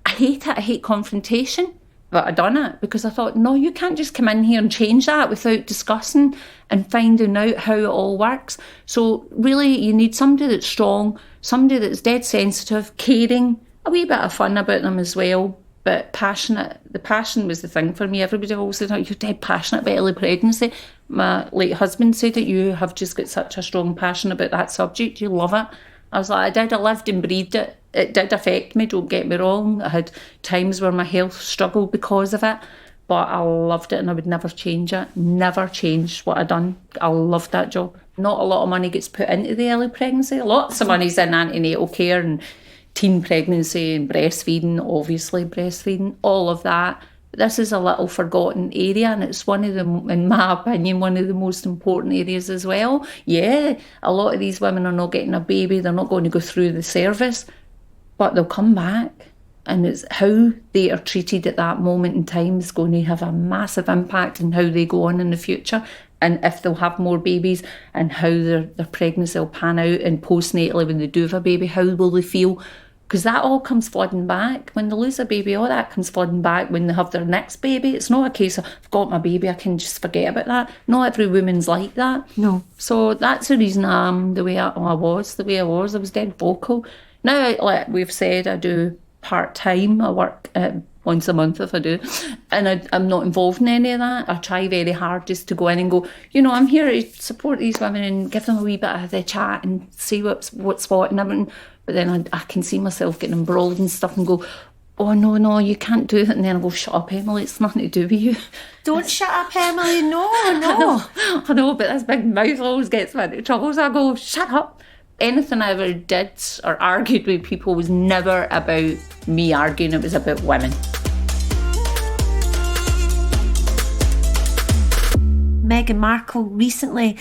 I hate it. I hate confrontation. But I done it because I thought, no, you can't just come in here and change that without discussing and finding out how it all works. So really, you need somebody that's strong, somebody that's dead sensitive, caring, a wee bit of fun about them as well, but passionate. The passion was the thing for me. Everybody always said, oh, you're dead passionate about early pregnancy. My late husband said that you have just got such a strong passion about that subject. You love it. I was like, I lived and breathed it. It did affect me, don't get me wrong. I had times where my health struggled because of it, but I loved it and I would never change it. Never change what I'd done. I loved that job. Not a lot of money gets put into the early pregnancy. Lots of money's in antenatal care and teen pregnancy and breastfeeding, obviously breastfeeding, all of that. But this is a little forgotten area, and it's one of the, in my opinion, one of the most important areas as well. Yeah, a lot of these women are not getting a baby, they're not going to go through the service, but they'll come back. And it's how they are treated at that moment in time is going to have a massive impact on how they go on in the future, and if they'll have more babies, and how their pregnancy will pan out, and postnatally when they do have a baby, how will they feel? Because that all comes flooding back. When they lose a baby, all that comes flooding back when they have their next baby. It's not a case of, I've got my baby, I can just forget about that. Not every woman's like that. No. So that's the reason the way I was. I was dead vocal. Now, like we've said, I do part-time. I work once a month if I do. And I'm not involved in any of that. I try very hard just to go in and go, I'm here to support these women and give them a wee bit of the chat and see what's what and everything. But then I can see myself getting embroiled and stuff and go, oh, no, you can't do it. And then I go, shut up, Emily, it's nothing to do with you. Don't shut up, Emily, no. I know, but this big mouth always gets me into trouble. So I go, shut up. Anything I ever did or argued with people was never about me arguing, it was about women. Meghan Markle recently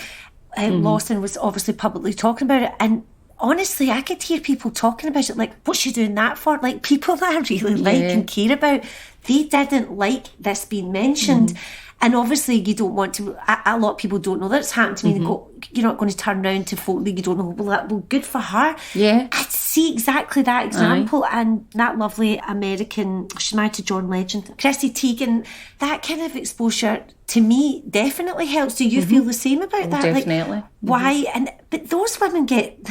lost and was obviously publicly talking about it, and honestly, I could hear people talking about it like, what's she doing that for? Like, people that I really like and care about, they didn't like this being mentioned. And obviously, you don't want to, a lot of people don't know that's happened to me. They go, you're not going to turn around to folk that you don't know. Well, good for her. Yeah. I see exactly that example. And that lovely American, she's married to John Legend, Chrissy Teigen, that kind of exposure to me definitely helps. Do you feel the same about that? Definitely. Like, why? But those women get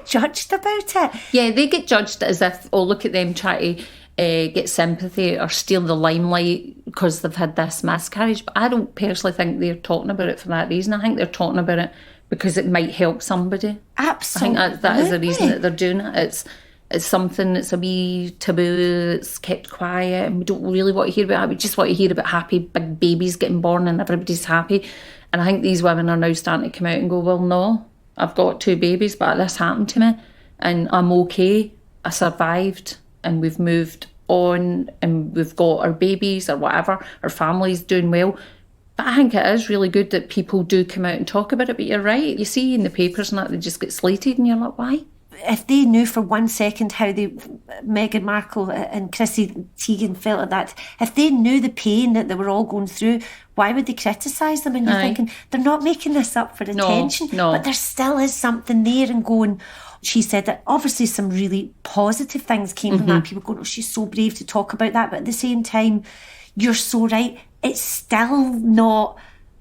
judged about it. Yeah, they get judged as if, oh, look at them try to get sympathy or steal the limelight because they've had this miscarriage. But I don't personally think they're talking about it for that reason. I think they're talking about it because it might help somebody. Absolutely. I think that is the reason that they're doing it. It's something that's a wee taboo, it's kept quiet, and we don't really want to hear about it. We just want to hear about happy big babies getting born and everybody's happy. And I think these women are now starting to come out and go, well, no, I've got 2 babies, but this happened to me and I'm okay. I survived and we've moved on and we've got our babies or whatever, our family's doing well. But I think it is really good that people do come out and talk about it. But you're right. You see in the papers and that, they just get slated and you're like, why? If they knew for 1 second how Meghan Markle and Chrissy Teigen felt at that, if they knew the pain that they were all going through, why would they criticise them? And you're thinking, they're not making this up for attention. No. But there still is something there and going... She said that obviously some really positive things came from that. People going, oh, she's so brave to talk about that. But at the same time, you're so right. It's still not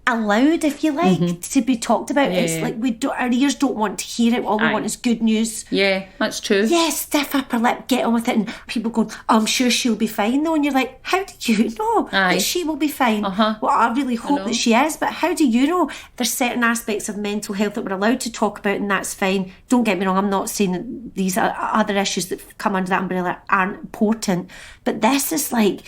allowed, if you like, to be talked about. Yeah. It's like our ears don't want to hear it. All we want is good news. Yeah, that's true. Yeah, stiff upper lip, get on with it. And people going, oh, I'm sure she'll be fine though. And you're like, how do you know that she will be fine? Well, I really hope that she is, but how do you know? There's certain aspects of mental health that we're allowed to talk about, and that's fine. Don't get me wrong, I'm not saying that these other issues that come under that umbrella aren't important, but this is like,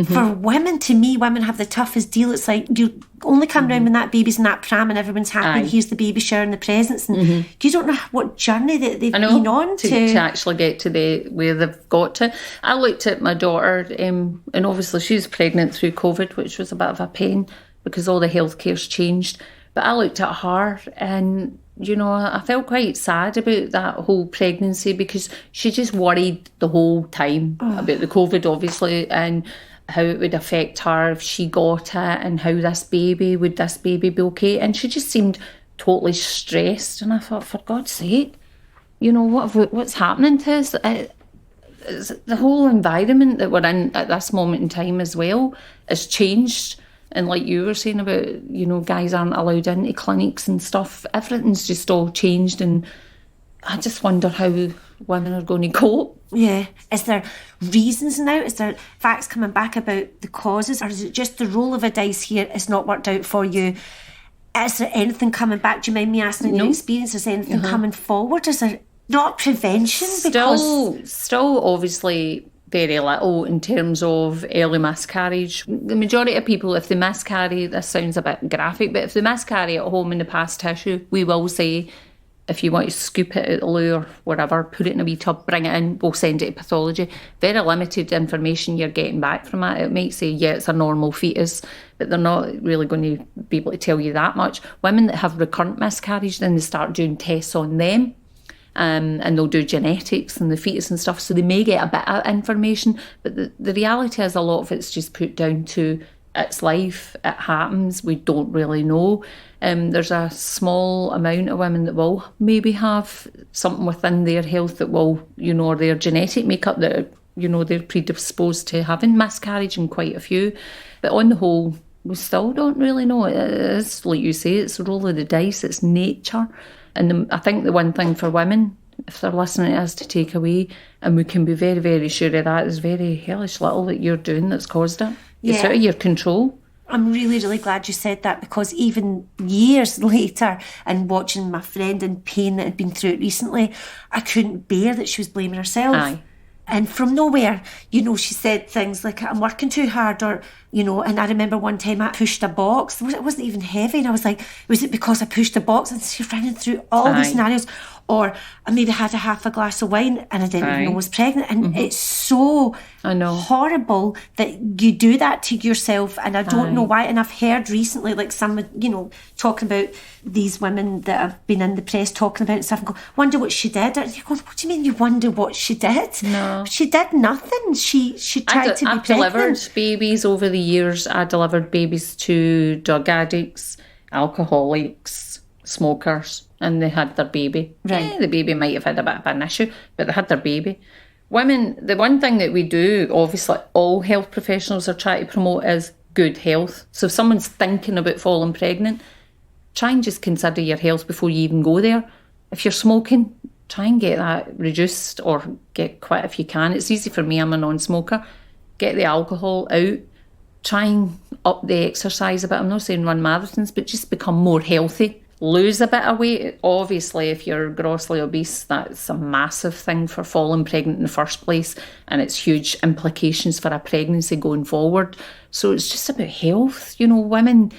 for women, to me, women have the toughest deal. It's like you only come round when that baby's in that pram and everyone's happy and here's the baby shower and the presents, and you don't know what journey that they've been on to actually get to where they've got to. I looked at my daughter and obviously she was pregnant through COVID, which was a bit of a pain because all the healthcare's changed, but I looked at her and I felt quite sad about that whole pregnancy because she just worried the whole time about the COVID, obviously, and how it would affect her if she got it and how would this baby be okay. And she just seemed totally stressed. And I thought, for God's sake, what's happening to us? It's the whole environment that we're in at this moment in time as well has changed. And like you were saying about, guys aren't allowed into clinics and stuff. Everything's just all changed. And I just wonder how women are going to cope. Yeah. Is there reasons now? Is there facts coming back about the causes? Or is it just the roll of a dice here has not worked out for you? Is there anything coming back? Do you mind me asking your experience? Is there anything coming forward? Is there not prevention? Still obviously very little in terms of early miscarriage. The majority of people, if they miscarry, this sounds a bit graphic, but if they miscarry at home in the past tissue, we will say, if you want to scoop it out the loo or whatever, put it in a wee tub, bring it in, we'll send it to pathology. Very limited information you're getting back from it. It might say, yeah, it's a normal fetus, but they're not really going to be able to tell you that much. Women that have recurrent miscarriage, then they start doing tests on them, and they'll do genetics and the fetus and stuff, so they may get a bit of information, but the reality is a lot of it's just put down to it's life, it happens, we don't really know. There's a small amount of women that will maybe have something within their health that will, or their genetic makeup that, they're predisposed to having miscarriage, and quite a few. But on the whole, we still don't really know. It's like you say, it's a roll of the dice, it's nature. And I think the one thing for women, if they're listening to us, to take away, and we can be very, very sure of that, is very hellish little that you're doing that's caused it. It's out of your control. I'm really, really glad you said that, because even years later, and watching my friend in pain that had been through it recently, I couldn't bear that she was blaming herself. Aye. And from nowhere, she said things like, I'm working too hard, or, and I remember one time I pushed a box. It wasn't even heavy. And I was like, was it because I pushed a box? And she's running through all these scenarios. Or I maybe had a half a glass of wine and I didn't even know I was pregnant. And it's so horrible that you do that to yourself. And I don't know why. And I've heard recently, like someone, talking about these women that have been in the press talking about it and stuff, and go, wonder what she did. And you go, what do you mean you wonder what she did? No. She did nothing. She tried to be I've pregnant. delivered babies over the years. I delivered babies to drug addicts, alcoholics, smokers, and they had their baby. Right. Yeah, the baby might have had a bit of an issue, but they had their baby. Women, the one thing that we do, obviously all health professionals are trying to promote, is good health. So if someone's thinking about falling pregnant, try and just consider your health before you even go there. If you're smoking, try and get that reduced or get quit if you can. It's easy for me, I'm a non-smoker. Get the alcohol out. Try and up the exercise a bit. I'm not saying run marathons, but just become more healthy. Lose a bit of weight. Obviously, if you're grossly obese, that's a massive thing for falling pregnant in the first place, and it's huge implications for a pregnancy going forward. So it's just about health. Women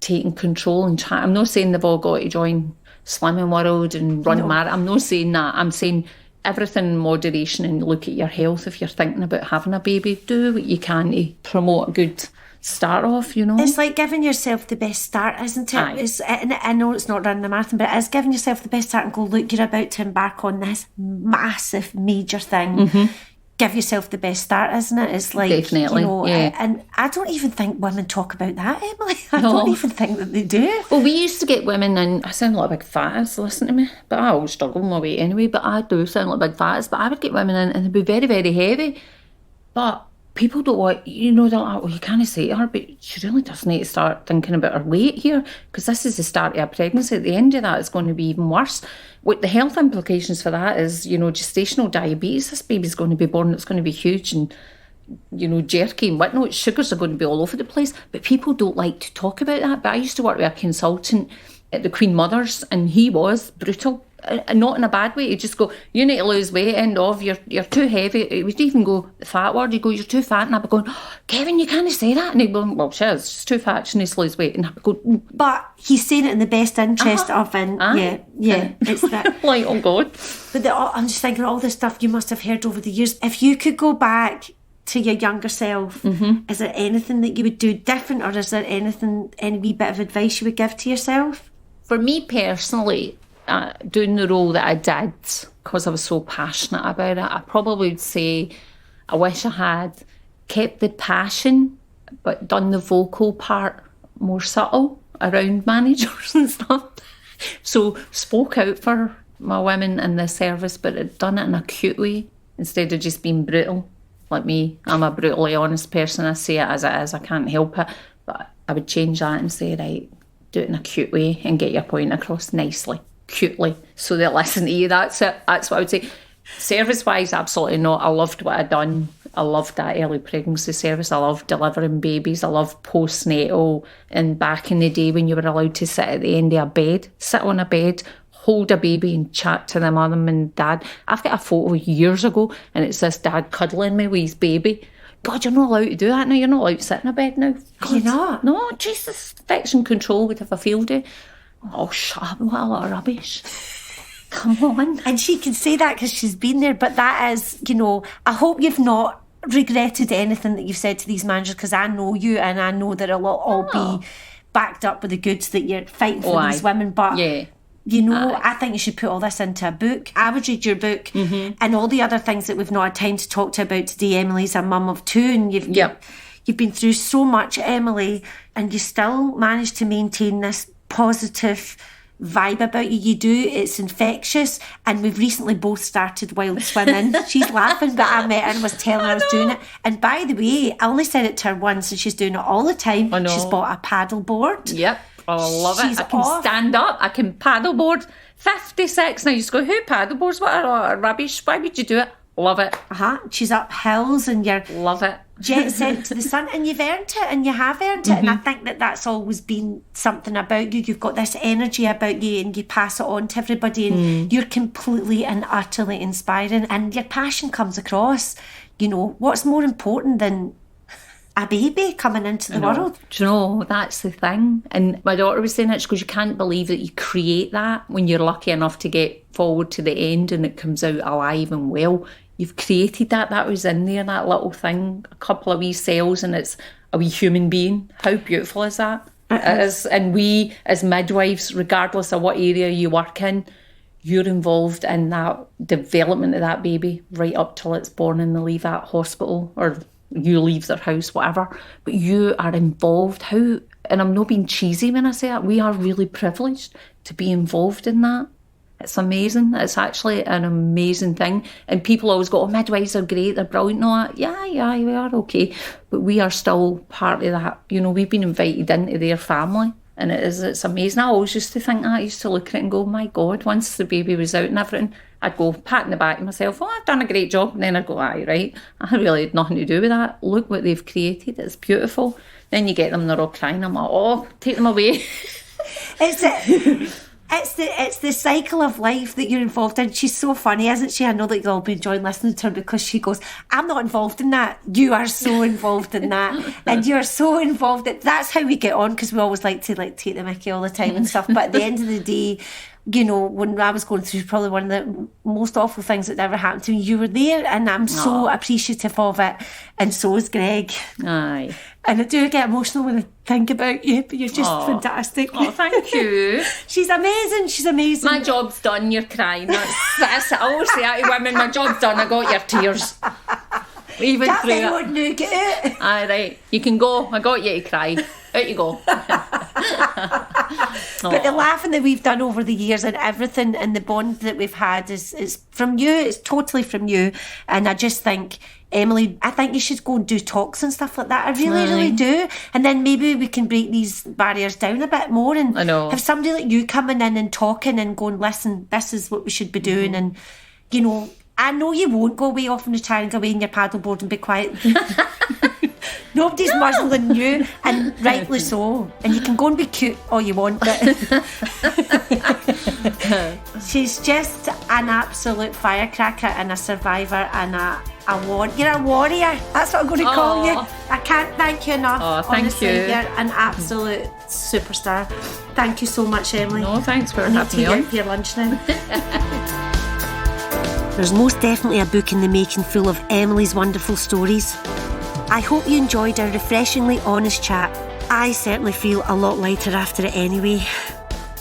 taking control and I'm not saying they've all got to join Slimming World and run marathon. I'm not saying that. I'm saying everything in moderation and look at your health. If you're thinking about having a baby, do what you can to promote a good start off, you know. It's like giving yourself the best start, isn't it? And I know it's not running a marathon, but it is giving yourself the best start and go, look, you're about to embark on this massive, major thing. Give yourself the best start, isn't it? It's like, definitely, you know, yeah. And I don't even think women talk about that, Emily. I don't even think that they do. Well, we used to get women in, I sound like a big fattest, listen to me, but I always struggle with my weight anyway, but I do sound like a big fattest, but I would get women in and they'd be very, very heavy, but people don't want, you know, they're like, well, you can't say to her, but she really does need to start thinking about her weight here, because this is the start of a pregnancy. At the end of that, it's going to be even worse. What the health implications for that is, you know, gestational diabetes. This baby's going to be born, it's going to be huge and, you know, jerky and whatnot. Sugars are going to be all over the place, but people don't like to talk about that. But I used to work with a consultant at the Queen Mother's, and he was brutal. And not in a bad way. He'd just go, you need to lose weight, end of, you're too heavy. He would even go, the fat word, he'd go, you're too fat. And I'd be going, oh, Kevin, you can't say that. And he'd go, well, she's too fat, she needs to lose weight. And I'd go, but he's saying it in the best interest of, and yeah, it's that. Like, oh God. But I'm just thinking, all this stuff you must have heard over the years. If you could go back to your younger self, is there anything that you would do different, or is there anything, any wee bit of advice you would give to yourself? For me personally, doing the role that I did, because I was so passionate about it, I probably would say I wish I had kept the passion but done the vocal part more subtle around managers and stuff. So spoke out for my women in the service, but had done it in a cute way instead of just being brutal. Like me, I'm a brutally honest person. I say it as it is, I can't help it. But I would change that and say, right, do it in a cute way and get your point across nicely, cutely, so they listen to you. That's it. That's what I would say. Service-wise, absolutely not. I loved what I'd done. I loved that early pregnancy service. I loved delivering babies. I loved postnatal. And back in the day when you were allowed to sit at the end of a bed, sit on a bed, hold a baby and chat to the mum and dad. I've got a photo years ago and it's this dad cuddling me with his baby. God, you're not allowed to do that now. You're not allowed to sit in a bed now. God, You're not? No, Jesus. Infection control would have a field day. Oh, shut up. What a lot of rubbish. Come on. And she can say that because she's been there, but that is, you know, I hope you've not regretted anything that you've said to these managers, because I know you and I know that it'll all be backed up with the goods that you're fighting for these women. But, you know, I think you should put all this into a book. I would read your book and all the other things that we've not had time to talk to about today. Emily's a mum of two, and you've been through so much, Emily, and you still managed to maintain this positive vibe about you. You do. It's infectious. And we've recently both started wild swimming. She's laughing, but I met her and was telling her I was doing it. And by the way, I only said it to her once and she's doing it all the time. I know. She's bought a paddle board. Yep. Oh, I love it. I can stand up. I can paddleboard. 56 now. You just go, who paddleboards? What a rubbish. Why would you do it? Love it. She's up hills and you're... Love it. Jet set to the sun, and you've earned it, and you have earned it. And I think that that's always been something about you. You've got this energy about you and you pass it on to everybody, and you're completely and utterly inspiring, and your passion comes across. You know, what's more important than a baby coming into the world? Do you know, that's the thing. And my daughter was saying it, because you can't believe that you create that when you're lucky enough to get forward to the end and it comes out alive and well. You've created that. That was in there, that little thing, a couple of wee cells, and it's a wee human being. How beautiful is that? It is. And we, as midwives, regardless of what area you work in, you're involved in that development of that baby right up till it's born and they leave that hospital, or you leave their house, whatever. But you are involved. How, and I'm not being cheesy when I say that, we are really privileged to be involved in that. It's amazing. It's actually an amazing thing. And people always go, oh, midwives are great, they're brilliant. No, yeah, we are okay. But we are still part of that. You know, we've been invited into their family. And it's amazing. I always used to think that. I used to look at it and go, my God, once the baby was out and everything, I'd go patting the back of myself, oh, I've done a great job. And then I'd go, aye, right. I really had nothing to do with that. Look what they've created. It's beautiful. Then you get them, they're all crying. I'm like, oh, take them away. It's the cycle of life that you're involved in. She's so funny, isn't she? I know that you'll all be enjoying listening to her, because she goes, I'm not involved in that. You are so involved in that. And you're so involved. That's how we get on, because we always like to take the mickey all the time and stuff. But at the end of the day, you know, when I was going through probably one of the most awful things that ever happened to me, you were there, and I'm so appreciative of it, and so is Greg. Aye. And I do get emotional when I think about you, but you're just fantastic. Oh, thank you. She's amazing. My job's done, you're crying. That's I always say that to women, my job's done, I got your tears. Even That's through it. Wouldn't you get it? Aye, right. You can go. I got you to cry. Out you go. But the laughing that we've done over the years and everything and the bond that we've had is from you. It's totally from you. And I just think, Emily, I think you should go and do talks and stuff like that. I really do. And then maybe we can break these barriers down a bit more and I know. have somebody like you coming in and talking and going, listen, this is what we should be doing. And, you know, I know you won't go away off on the chair and go away in your paddleboard and be quiet. Nobody's muzzling you, and rightly so. And you can go and be cute all you want, but she's just an absolute firecracker and a survivor and you're a warrior. That's what I'm going to call you. I can't thank you enough. Oh, thank honestly, you. You're an absolute superstar. Thank you so much, Emily. No, thanks for having me on. For your lunch now. There's most definitely a book in the making full of Emily's wonderful stories. I hope you enjoyed our refreshingly honest chat. I certainly feel a lot lighter after it anyway.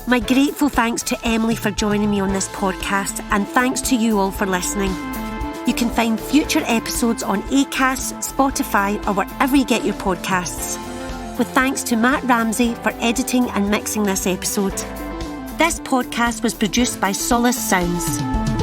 My grateful thanks to Emily for joining me on this podcast, and thanks to you all for listening. You can find future episodes on Acast, Spotify, or wherever you get your podcasts. With thanks to Matt Ramsey for editing and mixing this episode. This podcast was produced by Solace Sounds.